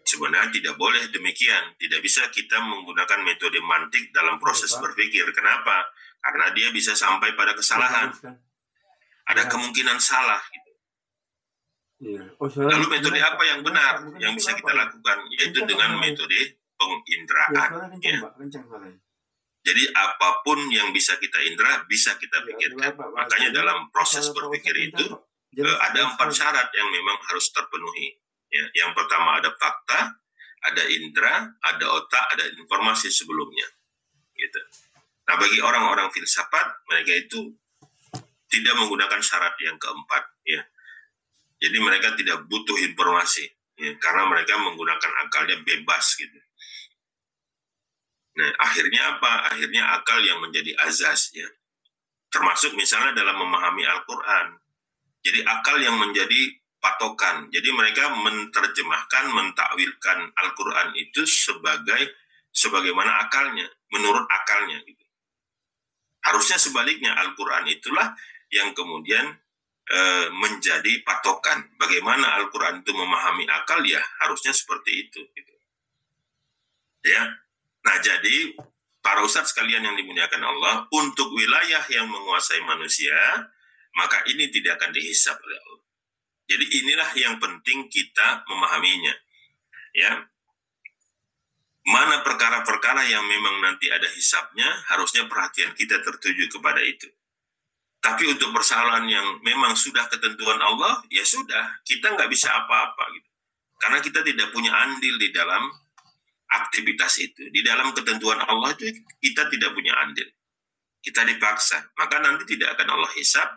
Sebenarnya tidak boleh demikian. Tidak bisa kita menggunakan metode mantik dalam proses berpikir. Kenapa? Karena dia bisa sampai pada kesalahan. Ada kemungkinan salah. Gitu. Lalu metode apa yang benar yang bisa kita lakukan? Yaitu dengan metode penginderaan. Ya. Jadi apapun yang bisa kita indra, bisa kita pikirkan. Makanya dalam proses berpikir itu ada 4 syarat yang memang harus terpenuhi. Ya, yang pertama ada fakta, ada indra, ada otak, ada informasi sebelumnya. Gitu. Nah, bagi orang-orang filsafat, mereka itu tidak menggunakan syarat yang keempat. Ya. Jadi mereka tidak butuh informasi, ya, karena mereka menggunakan akalnya bebas gitu. Nah, akhirnya apa? Akhirnya akal yang menjadi azas, ya. Termasuk misalnya dalam memahami Al-Quran. Jadi akal yang menjadi patokan. Jadi mereka menerjemahkan, mentakwilkan Al-Quran itu sebagaimana akalnya, menurut akalnya. Gitu. Harusnya sebaliknya, Al-Quran itulah yang kemudian menjadi patokan. Bagaimana Al-Quran itu memahami akal, ya harusnya seperti itu. Gitu. Ya. Nah, jadi para ustadz sekalian yang dimuliakan Allah, untuk wilayah yang menguasai manusia, maka ini tidak akan dihisab oleh Allah. Jadi inilah yang penting kita memahaminya. Ya, mana perkara-perkara yang memang nanti ada hisabnya, harusnya perhatian kita tertuju kepada itu. Tapi untuk persoalan yang memang sudah ketentuan Allah, ya sudah, kita nggak bisa apa-apa gitu. Karena kita tidak punya andil di dalam aktivitas itu. Di dalam ketentuan Allah itu kita tidak punya andil. Kita dipaksa. Maka nanti tidak akan Allah hisab.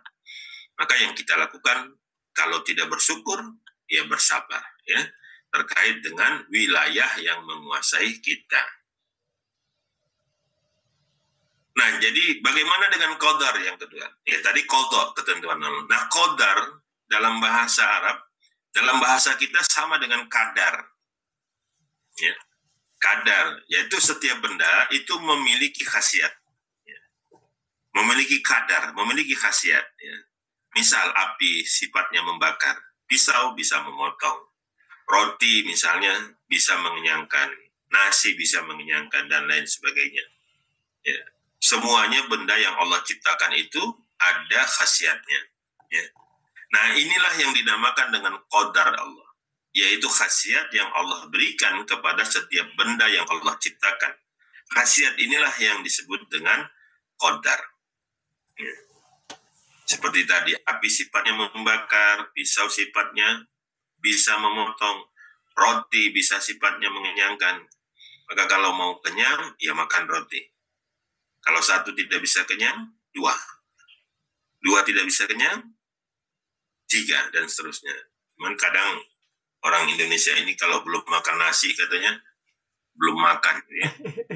Maka yang kita lakukan, kalau tidak bersyukur, ya bersabar. Ya, terkait dengan wilayah yang menguasai kita. Nah, jadi bagaimana dengan qadar yang kedua? Ya, tadi qadha, ketentuan Allah. Nah, qadar dalam bahasa Arab, dalam bahasa kita sama dengan kadar. Ya. Kadar, yaitu setiap benda itu memiliki khasiat, ya. Memiliki kadar, memiliki khasiat. Ya. Misal api sifatnya membakar, pisau bisa memotong, roti misalnya bisa mengenyangkan, nasi bisa mengenyangkan dan lain sebagainya. Ya. Semuanya benda yang Allah ciptakan itu ada khasiatnya. Ya. Nah, inilah yang dinamakan dengan qadar Allah, yaitu khasiat yang Allah berikan kepada setiap benda yang Allah ciptakan. Khasiat inilah yang disebut dengan qadar. Ya. Seperti tadi, api sifatnya membakar, pisau sifatnya bisa memotong, roti bisa sifatnya mengenyangkan. Maka kalau mau kenyang, ya makan roti. Kalau satu tidak bisa kenyang, dua. Dua tidak bisa kenyang, tiga, dan seterusnya. Cuman kadang orang Indonesia ini kalau belum makan nasi katanya belum makan. Ya.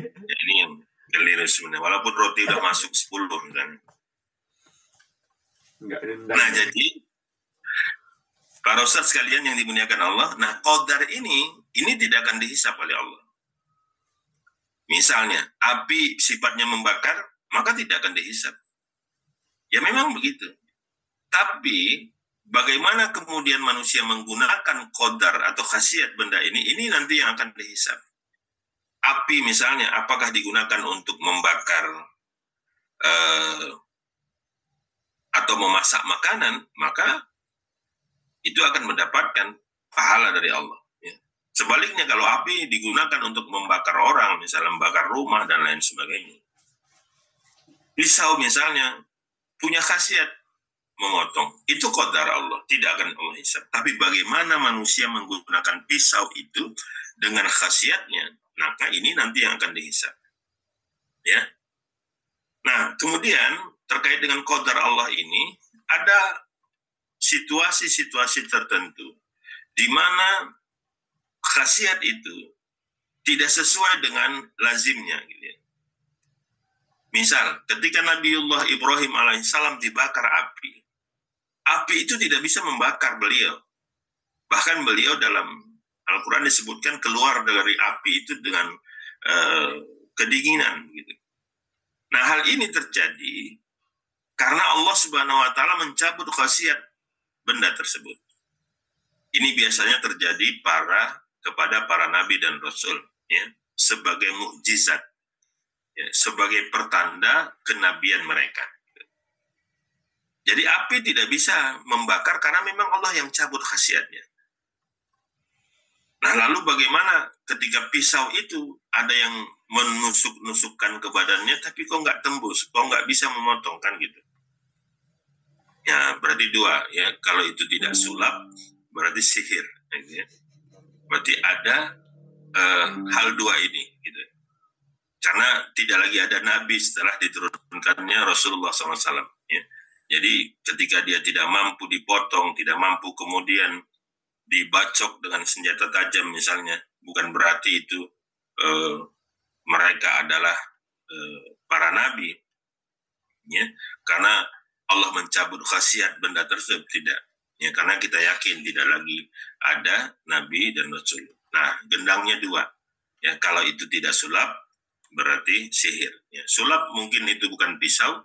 Ya, ini yang keliru sebenarnya. Walaupun roti udah masuk 10 misalnya. Nah, jadi para ustadz sekalian yang dimuliakan Allah, nah qadar ini tidak akan dihisap oleh Allah. Misalnya, api sifatnya membakar, maka tidak akan dihisap. Ya memang begitu. Tapi, bagaimana kemudian manusia menggunakan qadar atau khasiat benda ini nanti yang akan dihisap. Api misalnya, apakah digunakan untuk membakar atau memasak makanan, maka itu akan mendapatkan pahala dari Allah. Ya. Sebaliknya kalau api digunakan untuk membakar orang, misalnya membakar rumah dan lain sebagainya. Pisau misalnya punya khasiat memotong, itu qadar Allah, tidak akan Allah hisab. Tapi bagaimana manusia menggunakan pisau itu dengan khasiatnya, maka ini nanti yang akan dihisab. Ya. Nah, kemudian terkait dengan qadar Allah ini ada situasi-situasi tertentu di mana khasiat itu tidak sesuai dengan lazimnya gitu ya. Misal, ketika Nabiullah Ibrahim alaihissalam dibakar api itu tidak bisa membakar beliau. Bahkan beliau dalam Al-Quran disebutkan keluar dari api itu dengan kedinginan gitu. Nah, hal ini terjadi karena Allah Subhanahu wa taala mencabut khasiat benda tersebut. Ini biasanya terjadi kepada para nabi dan rasul ya, sebagai mukjizat. Ya, sebagai pertanda kenabian mereka. Jadi api tidak bisa membakar karena memang Allah yang cabut khasiatnya. Nah, lalu bagaimana ketika pisau itu ada yang menusuk-nusukkan ke badannya, tapi kok nggak tembus, kok nggak bisa memotong, kan gitu. Ya, berarti dua. Ya, kalau itu tidak sulap, berarti sihir. Gitu ya. Berarti ada hal dua ini. Gitu. Karena tidak lagi ada nabi setelah diturunkannya Rasulullah SAW. Ya. Jadi ketika dia tidak mampu dipotong, tidak mampu kemudian dibacok dengan senjata tajam misalnya, bukan berarti itu mereka adalah para nabi, ya, karena Allah mencabut khasiat benda tersebut, tidak, ya, karena kita yakin tidak lagi ada nabi dan rasul. Nah, gendangnya dua, ya, kalau itu tidak sulap berarti sihir. Ya, sulap mungkin itu bukan pisau,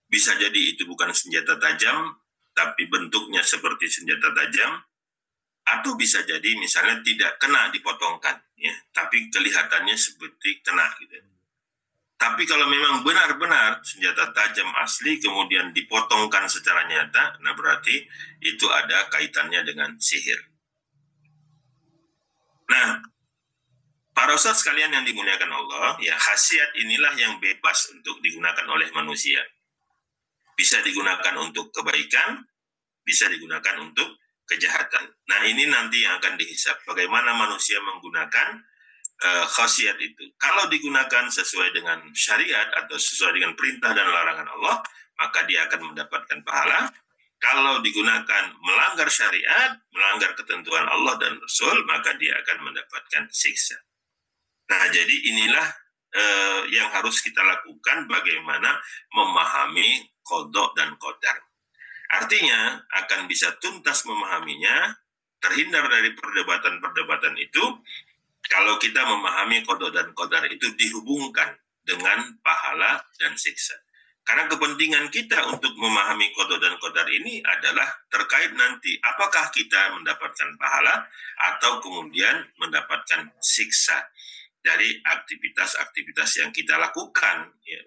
bisa jadi itu bukan senjata tajam, tapi bentuknya seperti senjata tajam. Atau bisa jadi misalnya tidak kena dipotongkan, ya, tapi kelihatannya seperti kena gitu. Tapi kalau memang benar-benar senjata tajam asli kemudian dipotongkan secara nyata, nah berarti itu ada kaitannya dengan sihir. Nah, para ustadz sekalian yang dimuliakan Allah, ya, khasiat inilah yang bebas untuk digunakan oleh manusia. Bisa digunakan untuk kebaikan, bisa digunakan untuk kejahatan. Nah, ini nanti yang akan dihisab. Bagaimana manusia menggunakan khasiat itu. Kalau digunakan sesuai dengan syariat atau sesuai dengan perintah dan larangan Allah, maka dia akan mendapatkan pahala. Kalau digunakan melanggar syariat, melanggar ketentuan Allah dan Rasul, maka dia akan mendapatkan siksa. Nah, jadi inilah yang harus kita lakukan, bagaimana memahami qada dan qadar. Artinya akan bisa tuntas memahaminya, terhindar dari perdebatan-perdebatan itu, kalau kita memahami qada dan qadar itu dihubungkan dengan pahala dan siksa. Karena kepentingan kita untuk memahami qada dan qadar ini adalah terkait nanti apakah kita mendapatkan pahala atau kemudian mendapatkan siksa dari aktivitas-aktivitas yang kita lakukan, ya.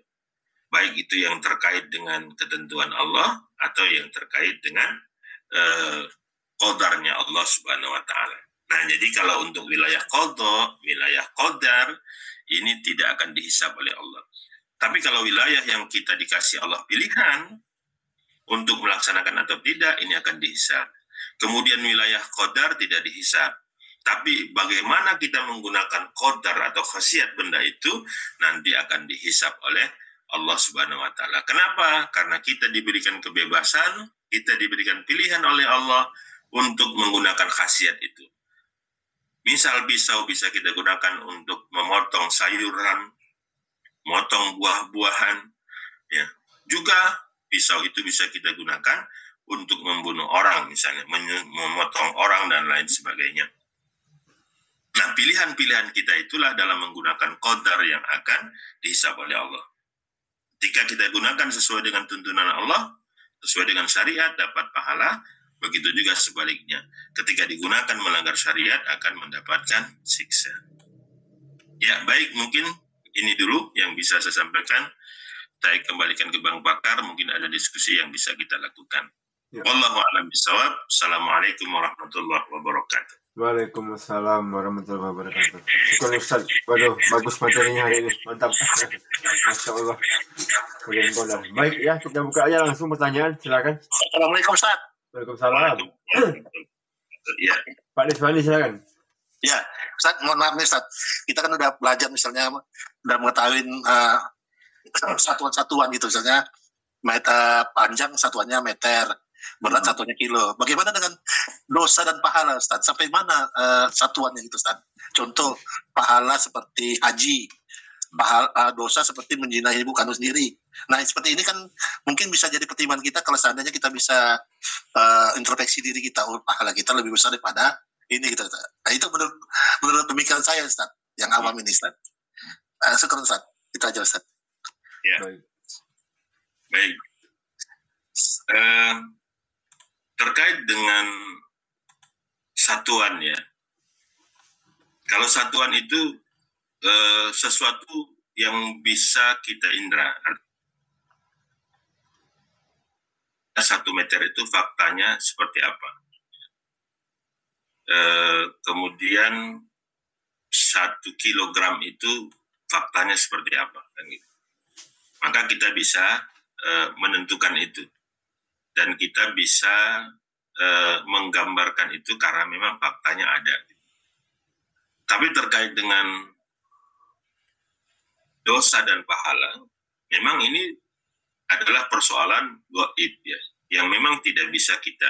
Baik itu yang terkait dengan ketentuan Allah atau yang terkait dengan qadarnya Allah Subhanahu wa taala. Nah, jadi kalau untuk wilayah qada, wilayah qadar ini tidak akan dihisab oleh Allah. Tapi kalau wilayah yang kita dikasih Allah pilihan untuk melaksanakan atau tidak, ini akan dihisab. Kemudian wilayah qadar tidak dihisab. Tapi bagaimana kita menggunakan qadar atau khasiat benda itu nanti akan dihisab oleh Allah Subhanahu wa taala. Kenapa? Karena kita diberikan kebebasan, kita diberikan pilihan oleh Allah untuk menggunakan khasiat itu. Misal pisau bisa kita gunakan untuk memotong sayuran, memotong buah-buahan, ya. Juga pisau itu bisa kita gunakan untuk membunuh orang, misalnya memotong orang dan lain sebagainya. Nah, pilihan-pilihan kita itulah dalam menggunakan qadar yang akan dihisab oleh Allah. Jika kita gunakan sesuai dengan tuntunan Allah, sesuai dengan syariat, dapat pahala. Begitu juga sebaliknya. Ketika digunakan melanggar syariat, akan mendapatkan siksa. Ya, baik, mungkin ini dulu yang bisa saya sampaikan. Saya kembalikan ke Bang Bakar, mungkin ada diskusi yang bisa kita lakukan. Ya. Wallahu a'lam bishawab. Assalamualaikum warahmatullahi wabarakatuh. Waalaikumsalam warahmatullahi wabarakatuh. Syukur Ustaz. Waduh, bagus materinya hari ini. Mantap. Masya Allah. Baik ya, kita buka aja langsung pertanyaan. Silakan. Assalamualaikum Ustaz. Waalaikumsalam. Ya. Pak Deswani silakan. Ya, Ustaz, mohon maaf nih Ustaz. Kita kan udah belajar misalnya, udah mengetahui satuan-satuan gitu. Misalnya panjang satuannya meter, berat satuannya kilo. Bagaimana dengan dosa dan pahala Ustaz? Sampai mana satuannya gitu Ustaz? Contoh pahala seperti haji, dosa seperti menjinahi ibu kandung sendiri. Nah, seperti ini kan mungkin bisa jadi pertimbangan kita kalau seandainya kita bisa introspeksi diri kita, pahala kita lebih besar daripada ini gitu Ustaz. Nah, itu menurut pemikiran saya Ustaz, yang awam ini Ustaz. Syukur Ustaz. Itu aja Ustaz. Ya. Baik. Terkait dengan satuan ya. Kalau satuan itu sesuatu yang bisa kita indra. 1 meter itu faktanya seperti apa? Kemudian 1 kilogram itu faktanya seperti apa? Kan gitu. Maka kita bisa menentukan itu. Dan kita bisa menggambarkan itu karena memang faktanya ada. Tapi terkait dengan dosa dan pahala, memang ini adalah persoalan gaib ya, yang memang tidak bisa kita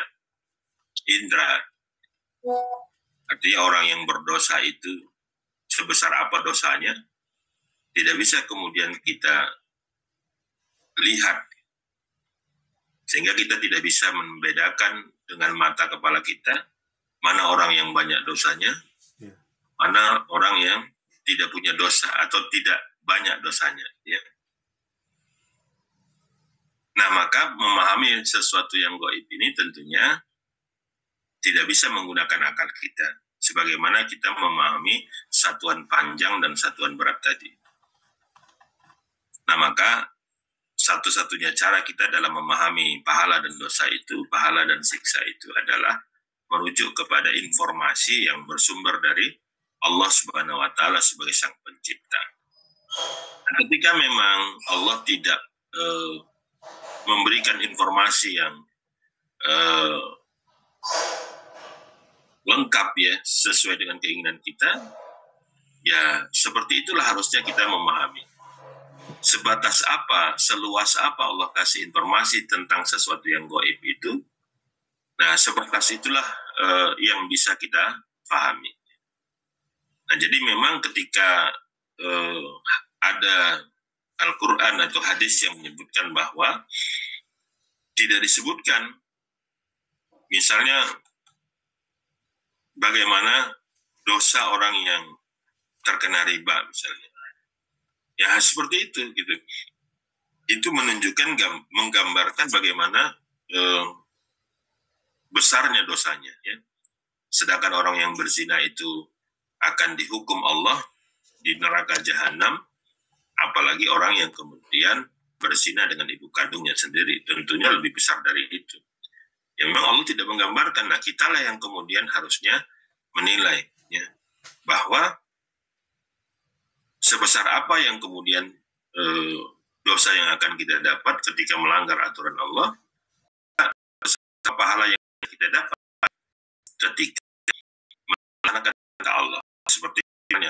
indra. Artinya orang yang berdosa itu sebesar apa dosanya, tidak bisa kemudian kita lihat. Sehingga kita tidak bisa membedakan dengan mata kepala kita, mana orang yang banyak dosanya, mana orang yang tidak punya dosa atau tidak banyak dosanya. Ya. Nah, maka memahami sesuatu yang gaib ini tentunya tidak bisa menggunakan akal kita. Sebagaimana kita memahami satuan panjang dan satuan berat tadi. Nah, maka satu-satunya cara kita dalam memahami pahala dan dosa itu, pahala dan siksa itu adalah merujuk kepada informasi yang bersumber dari Allah Subhanahu wa taala sebagai Sang Pencipta. Nah, ketika memang Allah tidak memberikan informasi yang lengkap ya, sesuai dengan keinginan kita, ya seperti itulah harusnya kita memahami. Sebatas apa, seluas apa Allah kasih informasi tentang sesuatu yang gaib itu, nah sebatas itulah yang bisa kita pahami. Nah, jadi memang ketika ada Al-Quran atau hadis yang menyebutkan bahwa tidak disebutkan, misalnya bagaimana dosa orang yang terkena riba misalnya, ya seperti itu gitu. Itu menunjukkan, menggambarkan bagaimana besarnya dosanya ya. Sedangkan orang yang berzina itu akan dihukum Allah di neraka jahanam, apalagi orang yang kemudian berzina dengan ibu kandungnya sendiri, tentunya lebih besar dari itu. Ya memang Allah tidak menggambarkan. Nah, kitalah yang kemudian harusnya menilai, ya, bahwa sebesar apa yang kemudian dosa yang akan kita dapat ketika melanggar aturan Allah, pahala yang kita dapat ketika melaksanakan Allah. Seperti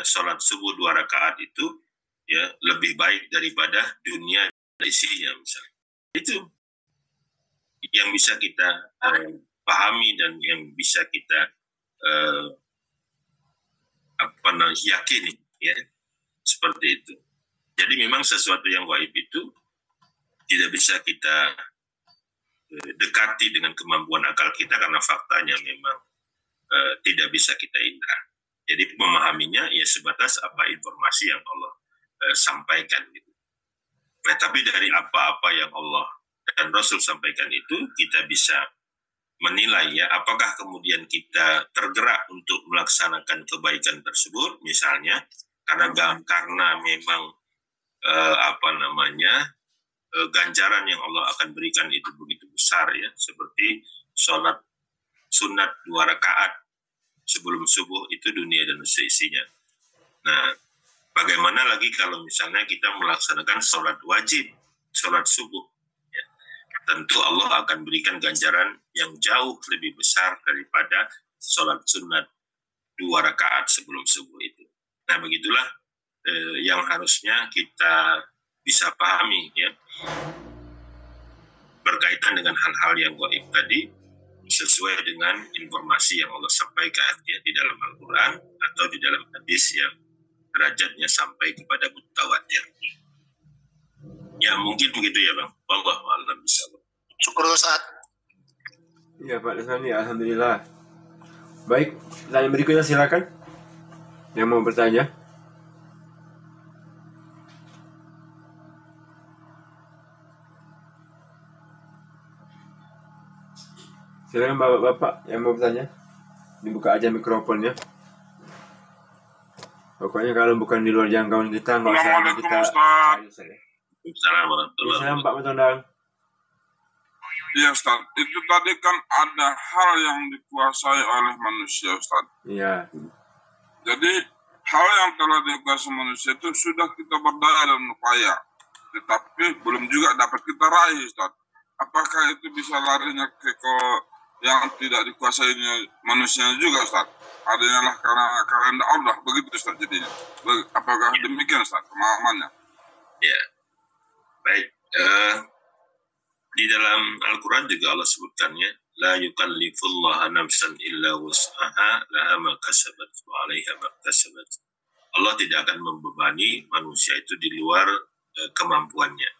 sholat subuh 2 rakaat itu ya lebih baik daripada dunia dan isinya misalnya. Itu yang bisa kita pahami dan yang bisa kita yakini, ya, seperti itu. Jadi memang sesuatu yang gaib itu tidak bisa kita dekati dengan kemampuan akal kita karena faktanya memang tidak bisa kita indra. Jadi memahaminya ya sebatas apa informasi yang Allah sampaikan gitu. Nah, tapi dari apa-apa yang Allah dan Rasul sampaikan itu kita bisa menilai ya apakah kemudian kita tergerak untuk melaksanakan kebaikan tersebut misalnya karena memang ganjaran yang Allah akan berikan itu begitu besar ya, seperti sholat sunat 2 rakaat sebelum subuh itu dunia dan seisinya. Nah, bagaimana lagi kalau misalnya kita melaksanakan sholat wajib, sholat subuh, ya, tentu Allah akan berikan ganjaran yang jauh lebih besar daripada sholat sunat 2 rakaat sebelum subuh itu. Nah, begitulah yang harusnya kita bisa pahami ya berkaitan dengan hal-hal yang gaib tadi sesuai dengan informasi yang Allah sampaikan ya di dalam Al-Quran atau di dalam hadis yang derajatnya sampai kepada mutawatir. Ya mungkin begitu ya Bang. Wallahu a'lam bishawab. Syukur Ustaz. Ya Pak Desani, alhamdulillah. Baik, pertanyaan berikutnya silakan. Yang mau bertanya. Silakan bapak-bapak yang mau bertanya. Dibuka aja mikrofonnya. Pokoknya kalau bukan di luar jangkauan kita, nggak usah kita. Assalamualaikum warahmatullahi wabarakatuh. Pak Matondang. Iya Ustaz, itu tadi kan ada hal yang dikuasai oleh manusia Ustaz. Iya. Jadi hal yang telah dikuasai manusia itu sudah kita berdaya dan upaya, tetapi belum juga dapat kita raih Ustaz. Apakah itu bisa larinya ke yang tidak dikuasai manusia juga Ustaz? Adanya lah karena kehendak Allah, begitu Ustaz jadinya. Apakah demikian Ustaz pemahamannya? Ya, baik. Di dalam Al-Quran juga Allah sebutkannya, la yukallifullah nafsan illa wus'aha laha ma kasabat wa 'alaiha ma kasabat. Allah tidak akan membebani manusia itu di luar kemampuannya.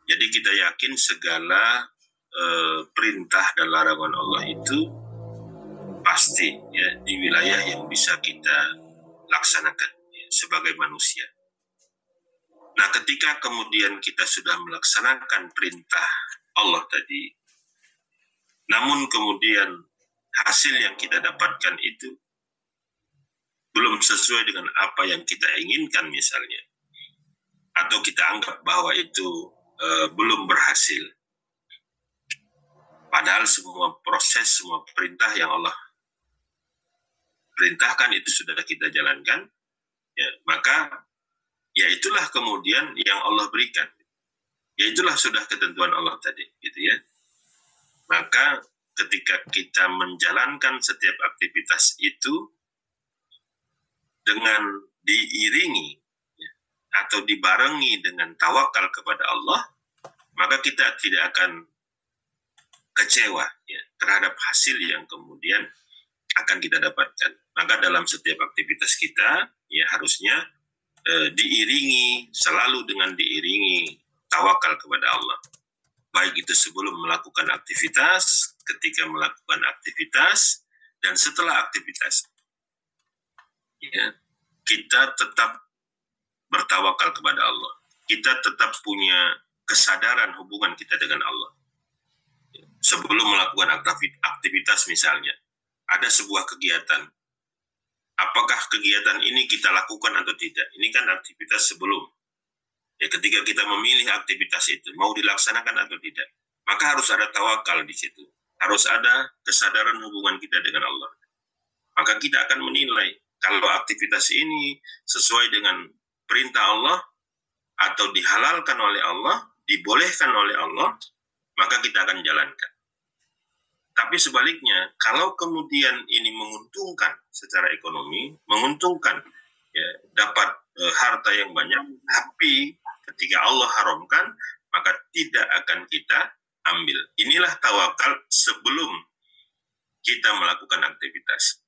Jadi kita yakin segala perintah dan larangan Allah itu pasti ya di wilayah yang bisa kita laksanakan ya, sebagai manusia. Nah, ketika kemudian kita sudah melaksanakan perintah Allah tadi, namun kemudian hasil yang kita dapatkan itu belum sesuai dengan apa yang kita inginkan misalnya, atau kita anggap bahwa itu belum berhasil. Padahal semua proses, semua perintah yang Allah perintahkan itu sudah kita jalankan, ya, maka ya itulah kemudian yang Allah berikan. Ya itulah sudah ketentuan Allah tadi, gitu ya. Maka ketika kita menjalankan setiap aktivitas itu dengan diiringi ya, atau dibarengi dengan tawakal kepada Allah, maka kita tidak akan kecewa ya, terhadap hasil yang kemudian akan kita dapatkan. Maka dalam setiap aktivitas kita ya harusnya selalu dengan diiringi tawakal kepada Allah. Baik itu sebelum melakukan aktivitas, ketika melakukan aktivitas, dan setelah aktivitas. Ya, kita tetap bertawakal kepada Allah. Kita tetap punya kesadaran hubungan kita dengan Allah. Sebelum melakukan aktivitas misalnya, ada sebuah kegiatan. Apakah kegiatan ini kita lakukan atau tidak? Ini kan aktivitas sebelum. Ya, ketika kita memilih aktivitas itu, mau dilaksanakan atau tidak, maka harus ada tawakal di situ. harus ada kesadaran hubungan kita dengan Allah. Maka kita akan menilai kalau aktivitas ini sesuai dengan perintah Allah atau dihalalkan oleh Allah, dibolehkan oleh Allah, maka kita akan jalankan. Tapi sebaliknya, kalau kemudian ini menguntungkan secara ekonomi, menguntungkan, ya, dapat harta yang banyak, tapi ketika Allah haramkan, maka tidak akan kita ambil. Inilah tawakal sebelum kita melakukan aktivitas.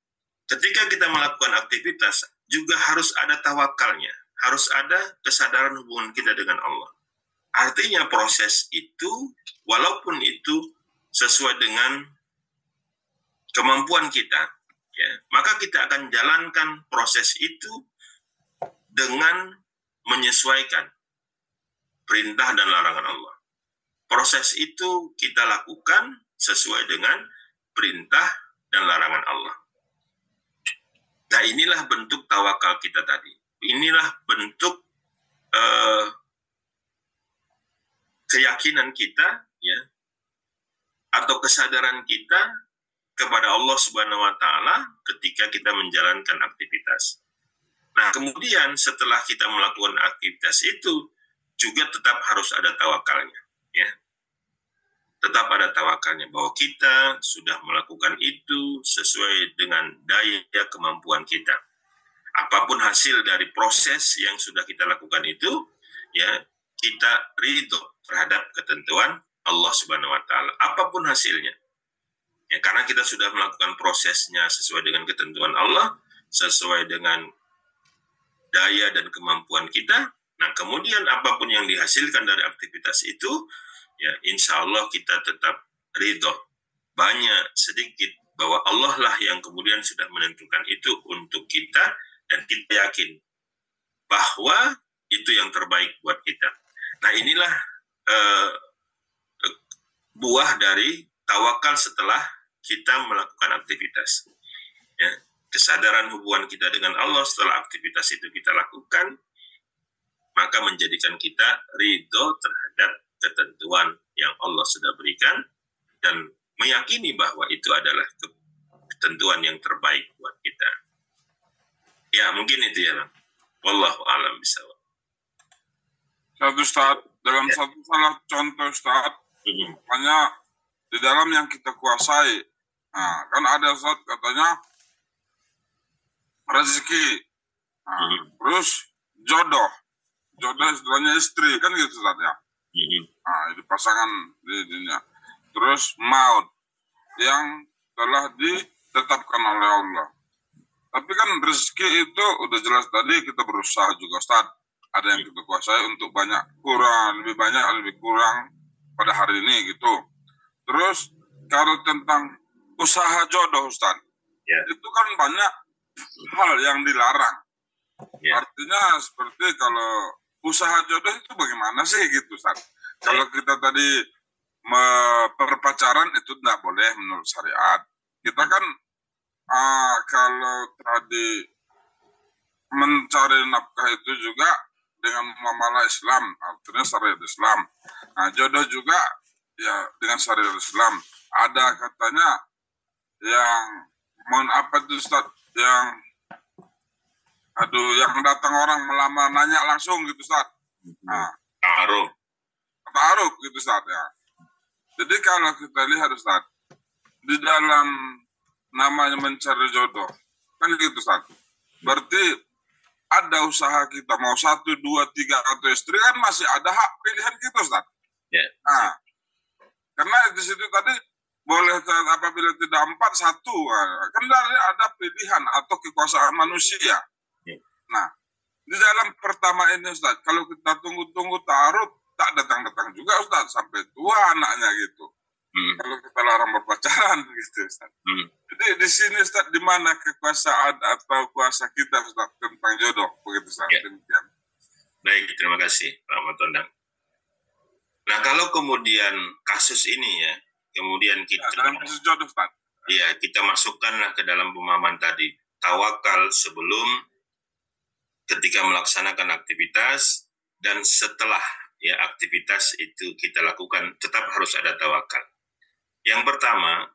Ketika kita melakukan aktivitas, juga harus ada tawakalnya, harus ada kesadaran hubungan kita dengan Allah. Artinya proses itu, walaupun itu sesuai dengan kemampuan kita, ya, maka kita akan jalankan proses itu dengan menyesuaikan perintah dan larangan Allah. Proses itu kita lakukan sesuai dengan perintah dan larangan Allah. Nah, inilah bentuk tawakal kita tadi. Inilah bentuk keyakinan kita, ya, atau kesadaran kita kepada Allah Subhanahu wa Ta'ala ketika kita menjalankan aktivitas. Nah, kemudian setelah kita melakukan aktivitas itu juga tetap harus ada tawakalnya, ya. Tetap ada tawakalnya bahwa kita sudah melakukan itu sesuai dengan daya kemampuan kita. Apapun hasil dari proses yang sudah kita lakukan itu, ya, kita ridho terhadap ketentuan Allah Subhanahu wa Ta'ala. Apapun hasilnya. Ya, karena kita sudah melakukan prosesnya sesuai dengan ketentuan Allah, sesuai dengan daya dan kemampuan kita. Nah, kemudian apapun yang dihasilkan dari aktivitas itu, ya, insya Allah kita tetap ridho. Banyak, sedikit, bahwa Allah lah yang kemudian sudah menentukan itu untuk kita, dan kita yakin bahwa itu yang terbaik buat kita. Nah, inilah buah dari tawakal setelah kita melakukan aktivitas. Ya, kesadaran hubungan kita dengan Allah setelah aktivitas itu kita lakukan, maka menjadikan kita ridho terhadap ketentuan yang Allah sudah berikan dan meyakini bahwa itu adalah ketentuan yang terbaik buat kita. Ya, mungkin itu ya, Bang. Wallahu a'lam bishawab. Ustaz, dalam satu salah contoh Ustaz, makanya di dalam yang kita kuasai, nah, kan ada Ustaz katanya rezeki, nah, terus jodoh istilahnya istri, kan gitu Ustaz ya. Nah, itu pasangan di dunia. Terus maut yang telah ditetapkan oleh Allah. Tapi kan rezeki itu udah jelas tadi kita berusaha juga Ustaz. Ada yang kita kuasai untuk lebih banyak, lebih kurang pada hari ini gitu. Terus kalau tentang usaha jodoh Ustaz, itu kan banyak hal yang dilarang. Artinya seperti kalau usaha jodoh itu bagaimana sih gitu Ustaz? Kalau kita tadi berpacaran itu tidak boleh menurut syariat. Kita kan kalau tadi mencari nafkah itu juga dengan muamalah Islam, artinya syariat Islam. Nah, jodoh juga ya dengan syariat Islam. Ada katanya yang apa itu Ustaz, yang datang orang melamar nanya langsung gitu Ustaz. Nah, taruh gitu Ustaz ya. Jadi kalau kita lihat Ustaz, di dalam namanya mencari jodoh, kan gitu Ustaz. Berarti ada usaha kita, mau 1, 2, 3 atau istri kan masih ada hak pilihan kita Ustaz. Nah, karena di situ tadi boleh apabila tidak 4, 1, kan ada pilihan atau kekuasaan manusia. Nah, di dalam pertama ini Ustaz, kalau kita tunggu-tunggu taruh, tak datang-datang juga Ustaz, sampai tua anaknya gitu. Kalau kita larang berpacaran gitu Ustaz. Jadi di sini Ustaz, di mana kekuasaan atau kuasa kita Ustaz tentang jodoh, begitu Ustaz. Demikian. Baik, terima kasih Pak Matondang. Nah, kalau kemudian kasus ini ya, kemudian kita dalam kasus jodoh Ustaz. Iya, kita masukkanlah ke dalam pemahaman tadi, tawakal sebelum, ketika melaksanakan aktivitas, dan setelah ya aktivitas itu kita lakukan, tetap harus ada tawakal. Yang pertama,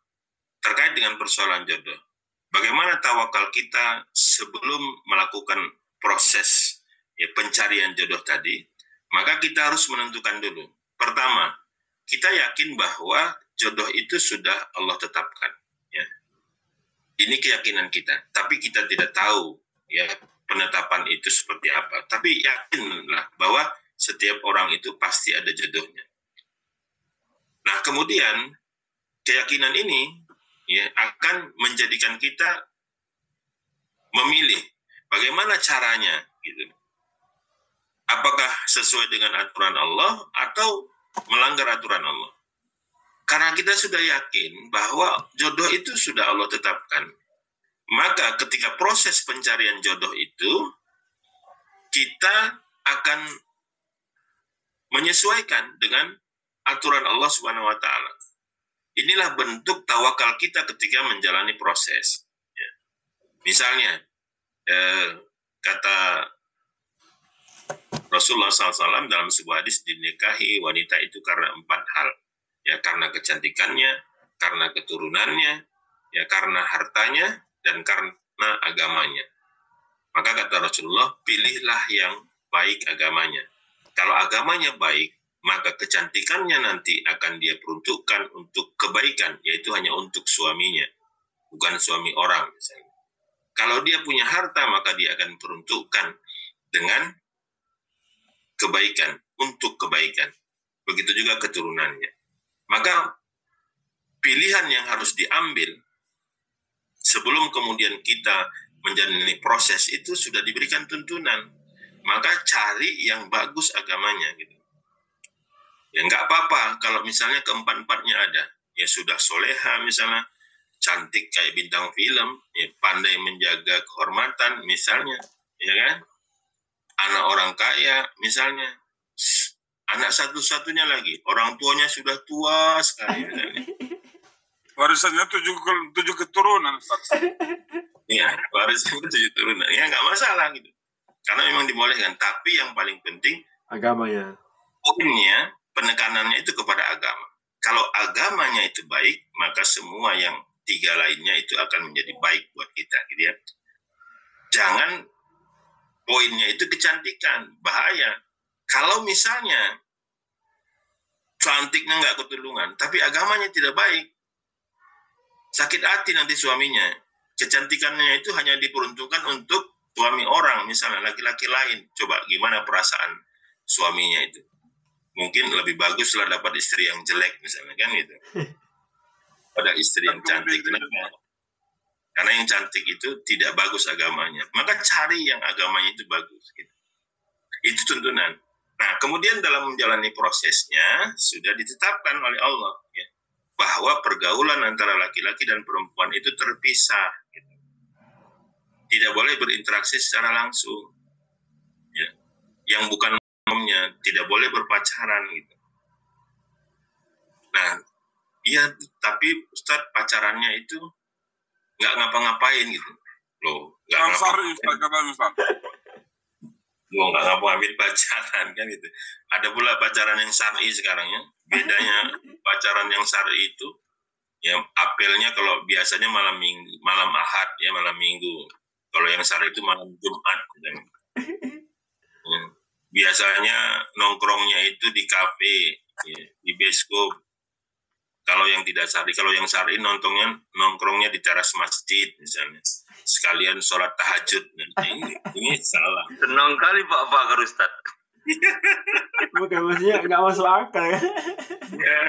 terkait dengan persoalan jodoh. Bagaimana tawakal kita sebelum melakukan proses pencarian jodoh tadi? Maka kita harus menentukan dulu. Pertama, kita yakin bahwa jodoh itu sudah Allah tetapkan. Ya. Ini keyakinan kita. Tapi kita tidak tahu ya penetapan itu seperti apa. Tapi yakinlah bahwa setiap orang itu pasti ada jodohnya. Nah, kemudian keyakinan ini ya akan menjadikan kita memilih bagaimana caranya gitu. Apakah sesuai dengan aturan Allah atau melanggar aturan Allah? Karena kita sudah yakin bahwa jodoh itu sudah Allah tetapkan. Maka ketika proses pencarian jodoh itu, kita akan menyesuaikan dengan aturan Allah Subhanahu wa Ta'ala. Inilah bentuk tawakal kita ketika menjalani proses. Ya. Misalnya, kata Rasulullah SAW dalam sebuah hadis, dinikahi wanita itu karena 4 hal. Ya, karena kecantikannya, karena keturunannya, ya karena hartanya, dan karena agamanya. Maka kata Rasulullah, pilihlah yang baik agamanya. Kalau agamanya baik, maka kecantikannya nanti akan dia peruntukkan untuk kebaikan, yaitu hanya untuk suaminya, bukan suami orang misalnya. Kalau dia punya harta, maka dia akan peruntukkan dengan kebaikan, untuk kebaikan. Begitu juga keturunannya. Maka pilihan yang harus diambil sebelum kemudian kita menjalani proses itu sudah diberikan tuntunan. Maka cari yang bagus agamanya gitu. Ya nggak apa-apa kalau misalnya keempat-empatnya ada. Ya sudah soleha misalnya, cantik kayak bintang film, ya pandai menjaga kehormatan misalnya, ya kan? Anak orang kaya misalnya, anak satu-satunya lagi, orang tuanya sudah tua sekali misalnya. Warisannya 7 keturunan. Iya, warisannya 7 keturunan. Ya nggak masalah gitu. Karena memang dibolehkan. Tapi yang paling penting agamanya. Poinnya, penekanannya itu kepada agama. Kalau agamanya itu baik, maka semua yang 3 lainnya itu akan menjadi baik buat kita, gitu ya. Jangan poinnya itu kecantikan, bahaya. Kalau misalnya cantiknya nggak ketulungan, tapi agamanya tidak baik, sakit hati nanti suaminya. Kecantikannya itu hanya diperuntukkan untuk suami orang, misalnya laki-laki lain. Coba gimana perasaan suaminya itu? Mungkin lebih bagus lah dapat istri yang jelek misalnya, kan gitu. Pada istri yang cantik. Kenapa? Karena yang cantik itu tidak bagus agamanya. Maka cari yang agamanya itu bagus. Gitu. Itu tuntunan. Nah, kemudian dalam menjalani prosesnya sudah ditetapkan oleh Allah ya, bahwa pergaulan antara laki-laki dan perempuan itu terpisah. Gitu. Tidak boleh berinteraksi secara langsung. Ya. Yang bukan umumnya tidak boleh berpacaran gitu. Nah, iya, tapi Ustadz pacarannya itu nggak ngapa-ngapain gitu. Loh, nggak ngapa-ngapain. Loh, nggak ngapa-ngapain pacaran kan gitu. Ada pula pacaran yang syar'i sekarang ya. Bedanya pacaran yang syar'i itu ya apelnya kalau biasanya malam Ahad ya, malam Minggu. Kalau yang syar'i itu malam Jumat gitu. Ya. Biasanya nongkrongnya itu di kafe, ya, di bioskop. Kalau yang tidak syar'i, kalau yang syar'i nongkrongnya di teras masjid misalnya, sekalian sholat tahajud. Ini salah. Senang kali Pak Fakar Ustaz. Bukan, maksudnya nggak masuk akal ya. Ya.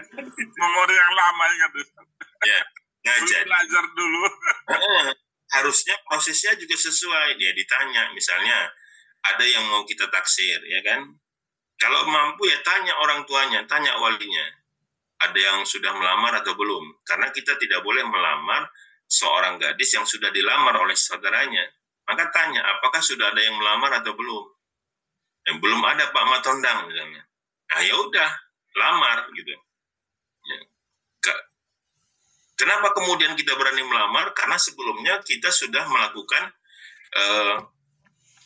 Memori yang lama ingat Ustaz. Ya, ngajar. Belajar dulu. Harusnya prosesnya juga sesuai. Dia ditanya, misalnya ada yang mau kita taksir, ya kan? Kalau mampu ya tanya orang tuanya, tanya walinya. Ada yang sudah melamar atau belum? Karena kita tidak boleh melamar seorang gadis yang sudah dilamar oleh saudaranya. Maka tanya, apakah sudah ada yang melamar atau belum? Yang belum ada Pak Matondang misalnya. Nah ya udah, lamar gitu. Ya. Kenapa kemudian kita berani melamar? Karena sebelumnya kita sudah melakukan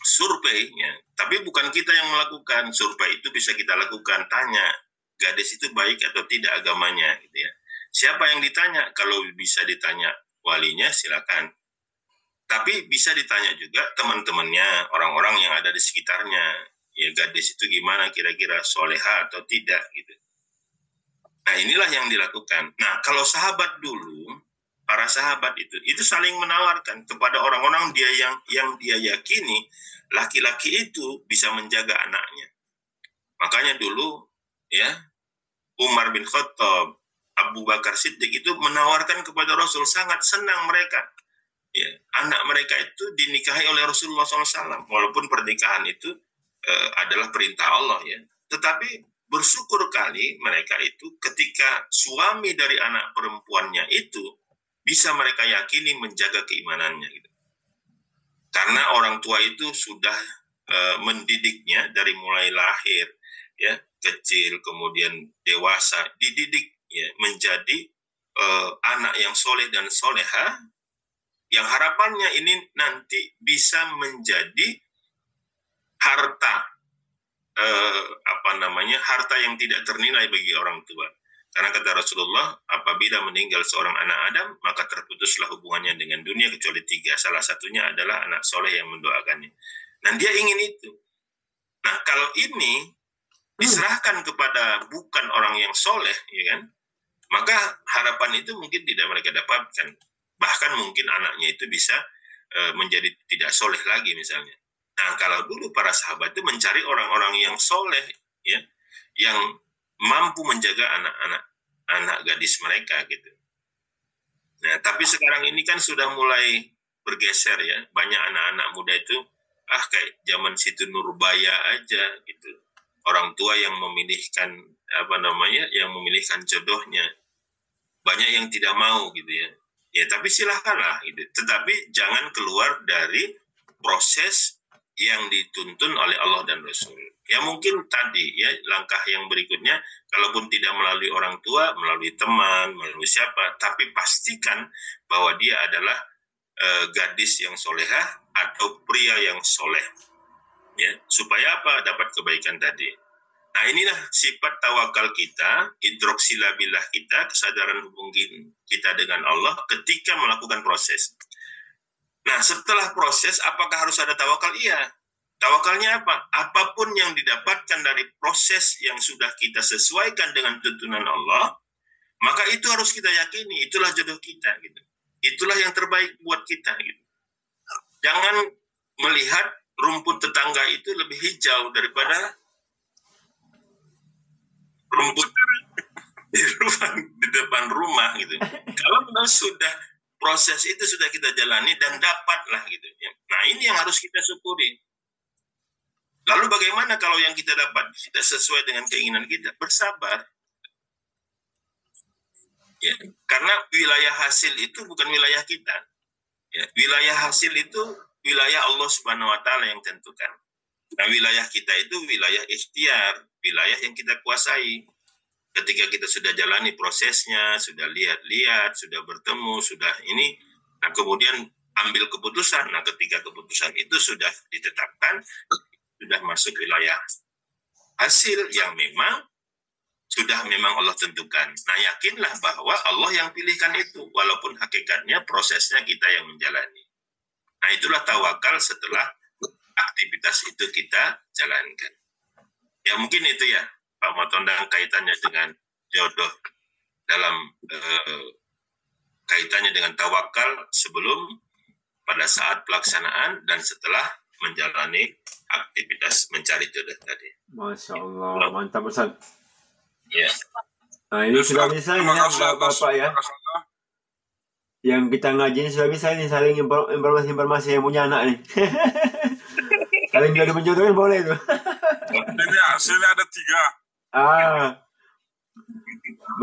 survei, ya. Tapi bukan kita yang melakukan survei, itu bisa kita lakukan, tanya gadis itu baik atau tidak agamanya gitu ya. Siapa yang ditanya? Kalau bisa ditanya walinya silakan. Tapi bisa ditanya juga teman-temannya, orang-orang yang ada di sekitarnya. Ya, gadis itu gimana kira-kira, soleha atau tidak gitu. Nah, inilah yang dilakukan. Nah, kalau sahabat dulu, para sahabat itu saling menawarkan kepada orang-orang yang dia yakini laki-laki itu bisa menjaga anaknya. Makanya dulu ya Umar bin Khattab, Abu Bakar Siddiq itu menawarkan kepada Rasul, sangat senang mereka. Ya, anak mereka itu dinikahi oleh Rasulullah SAW, walaupun pernikahan itu adalah perintah Allah ya. Tetapi bersyukur kali mereka itu ketika suami dari anak perempuannya itu bisa mereka yakini menjaga keimanannya gitu. Karena orang tua itu sudah mendidiknya dari mulai lahir ya, kecil kemudian dewasa, dididik ya menjadi anak yang soleh dan soleha, yang harapannya ini nanti bisa menjadi harta harta yang tidak ternilai bagi orang tua. Karena kata Rasulullah, apabila meninggal seorang anak Adam, maka terputuslah hubungannya dengan dunia kecuali 3. Salah satunya adalah anak soleh yang mendoakannya. Dan dia ingin itu. Nah, kalau ini diserahkan kepada bukan orang yang soleh, ya kan? Maka harapan itu mungkin tidak mereka dapatkan. Bahkan mungkin anaknya itu bisa menjadi tidak soleh lagi misalnya. Nah, kalau dulu para sahabat itu mencari orang-orang yang soleh, ya, yang mampu menjaga anak gadis mereka gitu. Nah, tapi sekarang ini kan sudah mulai bergeser ya. Banyak anak-anak muda itu kayak zaman Siti Nurbaya aja gitu. Orang tua yang memilihkan yang memilihkan jodohnya. Banyak yang tidak mau gitu ya. Ya, tapi silahkanlah gitu. Tetapi jangan keluar dari proses yang dituntun oleh Allah dan Rasul. Ya mungkin tadi ya langkah yang berikutnya, kalaupun tidak melalui orang tua, melalui teman, melalui siapa, tapi pastikan bahwa dia adalah gadis yang solehah atau pria yang soleh. Ya, supaya apa? Dapat kebaikan tadi. Nah, inilah sifat tawakal kita, idroksilabillah kita, kesadaran hubungan kita dengan Allah ketika melakukan proses. Nah, setelah proses, apakah harus ada tawakal? Iya. Tawakalnya apa? Apapun yang didapatkan dari proses yang sudah kita sesuaikan dengan tuntunan Allah, maka itu harus kita yakini. Itulah jodoh kita. Gitu. Itulah yang terbaik buat kita. Gitu. Jangan melihat rumput tetangga itu lebih hijau daripada rumput di depan rumah. Gitu. Kalau memang sudah proses itu sudah kita jalani dan dapatlah gitu. Nah, ini yang harus kita syukuri. Lalu bagaimana kalau yang kita dapat tidak sesuai dengan keinginan kita? Bersabar. Ya, karena wilayah hasil itu bukan wilayah kita. Ya, wilayah hasil itu wilayah Allah Subhanahu wa taala yang tentukan. Nah, wilayah kita itu wilayah ikhtiar, wilayah yang kita kuasai. Ketika kita sudah jalani prosesnya, sudah lihat-lihat, sudah bertemu, sudah ini, nah kemudian ambil keputusan. Nah, ketika keputusan itu sudah ditetapkan, sudah masuk wilayah hasil yang memang sudah memang Allah tentukan. Nah, yakinlah bahwa Allah yang pilihkan itu, walaupun hakikatnya prosesnya kita yang menjalani. Nah, itulah tawakal setelah aktivitas itu kita jalankan. Ya, mungkin itu ya, Pak Matondang, kaitannya dengan jodoh dalam kaitannya dengan tawakal sebelum, pada saat pelaksanaan, dan setelah menjalani aktivitas mencari jodoh tadi. Masya Allah, mantap Ustaz. Ya. Nah, ini sudah bisa ini ya, Bapak ya. Yang kita ngaji sudah bisa ini saling informasi yang punya anak nih. Saling jadi menjodohin boleh itu. Ini hasilnya ada 3.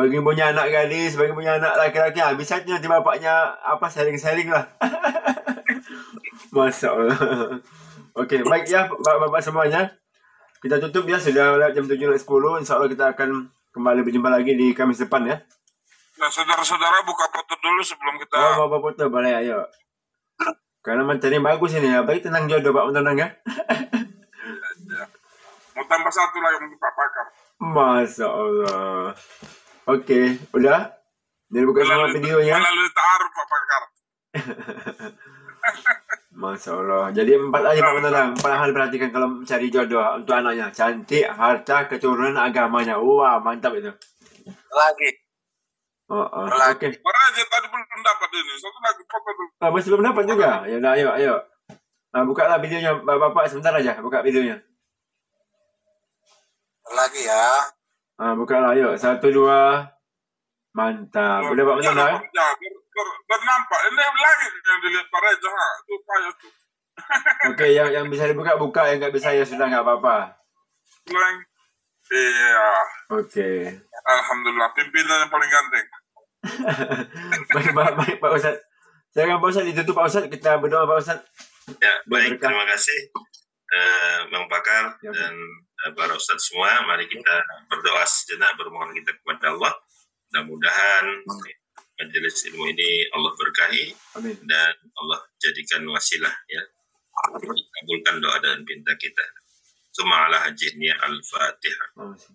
Bagi punya anak gadis, bagi punya anak laki-laki, bisa nanti bapaknya sharing-sharing lah. Masya Allah. Oke, baik ya Bapak semuanya. Kita tutup ya, sudah lewat jam 7.10. Insya Allah kita akan kembali berjumpa lagi di Kamis depan ya. Nah, saudara-saudara buka foto dulu sebelum kita... Oh, bapak foto, boleh, ayo. Karena materi bagus ini ya, baik tentang jodoh Pak Mentonang ya. Mau tambah satu lagi untuk Pak Pakar. Masya Allah. Oke, udah? Dia buka semua videonya. Melalui ta'aruf Pak Pakar. Masya Allah. Jadi 4 aja Pak Menadang. 4 hal perhatikan kalau mencari jodoh untuk anaknya. Cantik, harta, keturunan, agamanya. Wah, mantap itu. Lagi. Oke. Para aja tadi belum dapat ini. Satu lagi foto dulu. Masih belum dapat juga. Ya udah, ayo. Bukalah videonya Bapak sebentar aja. Buka videonya. Lagi ya. Bukalah, ayo. 1, 2. Mantap. Udah Pak Menadang. Bernampak. Ini lagi yang dilihat Pak Reza. Itu payah tuh. Oke, yang bisa dibuka, buka. Yang nggak bisa ya sudah nggak apa-apa. Iya. Oke. Alhamdulillah. Pimpinan yang paling ganteng. Baik Pak Ustadz. Silakan Pak Ustadz, ditutup Pak Ustadz. Kita berdoa Pak Ustadz. Ya, baik. Terima kasih Bang Pakar dan para Ustadz semua. Mari kita berdoa sejenak, bermohon kita kepada Allah. Mudah-mudahan majelis ilmu ini Allah berkahi. Amin. Dan Allah jadikan wasilah ya. Kabulkan doa dan pinta kita. Summa ala hajjihnya al-Fatihah.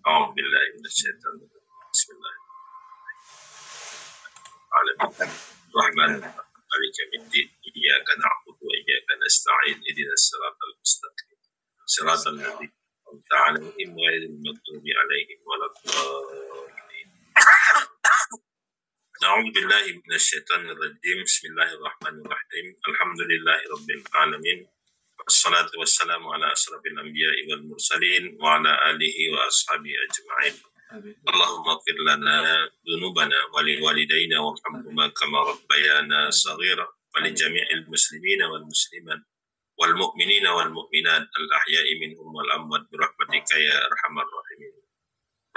A'udzubillahi minasyaitonir rajim. Bismillahirrahmanirrahim. Rahman maliki yaumiddin. Iyyaka na'budu wa iyyaka nasta'in. Ihdinas siratal mustaqim. Siratal ladzina an'amta 'alaihim ghairil maghdubi 'alaihim waladdallin. A'udzu billahi minasyaitonir rajim. Bismillahirrahmanirrahim. Alhamdulillahirabbil alamin. Wassalatu wassalamu ala asrafil anbiya'i wal mursalin wa ala alihi wa ashabihi ajma'in. Allahumma ighfir lana dhunubana wa li walidayna warhamhuma kama rabbayana shaghira wa li jami'il muslimina wal muslimat wal mu'minina wal mu'minat al ahya'i minhum wal amwat bi rahmatika ya arhamar rahimin.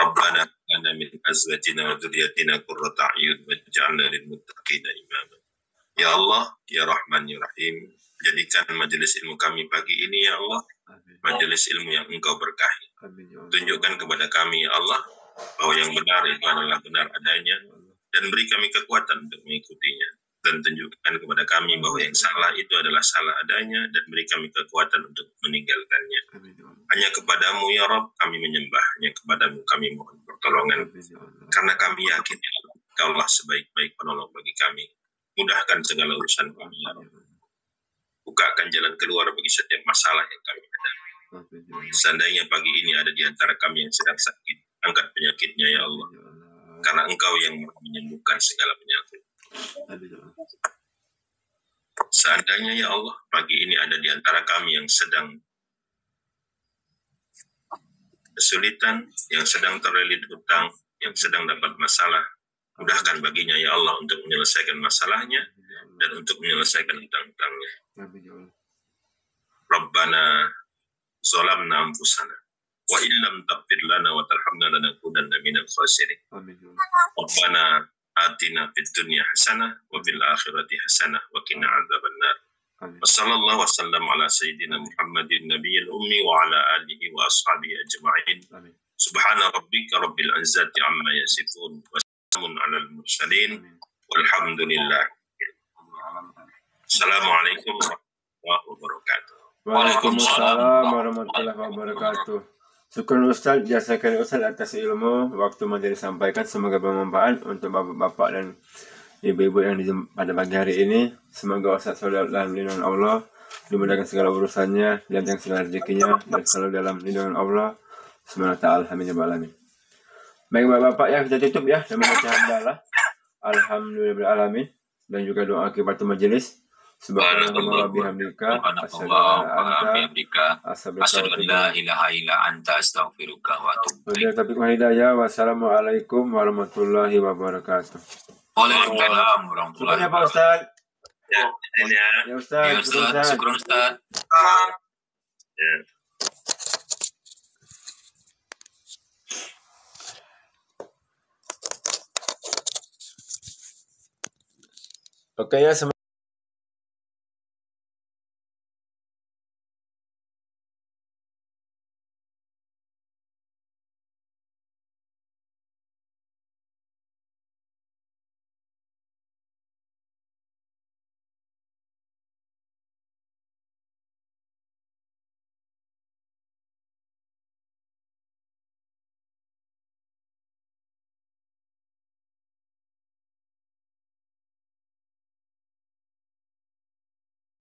Rabbana lana min azwajina wa dhurriyyatina qurrata a'yun waj'alna lil muttaqina imama. Ya Allah, ya Rahman, ya Rahim, jadikan majelis ilmu kami pagi ini ya Allah, majelis ilmu yang Engkau berkahi. Tunjukkan kepada kami ya Allah bahwa yang benar itu adalah benar adanya, dan beri kami kekuatan untuk mengikutinya, dan tunjukkan kepada kami bahwa yang salah itu adalah salah adanya, dan beri kami kekuatan untuk meninggalkannya. Hanya kepadamu ya Rabb kami menyembah, hanya kepadamu kami mohon pertolongan, karena kami yakin ya Engkau lah sebaik-baik penolong bagi kami. Mudahkan segala urusan kami ya Rabb. Bukakan jalan keluar bagi setiap masalah yang kami hadapi. Seandainya pagi ini ada di antara kami yang sedang sakit, angkat penyakitnya ya Allah, karena Engkau yang menyembuhkan segala penyakit. Seandainya ya Allah pagi ini ada di antara kami yang sedang kesulitan, yang sedang terlilit hutang, yang sedang dapat masalah, mudahkan baginya ya Allah untuk menyelesaikan masalahnya dan untuk menyelesaikan hutang-hutangnya. Rabbana zalamna anfusana wa illam taghfir lana wa tarhamna lanakunanna minal khasirin. Rabbana atina fid dunya hasanah wa fil akhirati hasanah wa qina adzabannar. Wassallallahu wasallam ala sayyidina Muhammadin nabiyil ummi wa ala alihi wa ashabihi ajma'in. Subhana rabbika rabbil izzati amma yasifun wa salamun alal mursalin walhamdulillah. Assalamualaikum warahmatullahi wabarakatuh. Waalaikumsalam warahmatullahi wabarakatuh. Syukur Ustaz, jazakan Ustaz atas ilmu waktu materi disampaikan, semoga bermanfaat untuk bapak-bapak dan ibu-ibu yang pada pagi hari ini. Semoga Ustaz selalu dalam lindungan Allah, dimudahkan segala urusannya, dilancarkan segala rezekinya, dan selalu dalam lindungan Allah Subhanahu wa ta'ala. Amin ya rabbal alamin. Baik bapak-bapak ya, kita tutup ya dengan baca hamdalah alhamdulillahirabbil alamin, dan juga doa kepada majelis. Subhanallah bihamdika asyhadu an la ilaha illa anta astaghfiruka wa atubu ilaik. Wassalamualaikum warahmatullahi wabarakatuh. Waalaikumsalam warahmatullahi wabarakatuh. Pak Ustaz. Ya, ya Ustaz. Syukur Ustaz. Ya. Oke ya,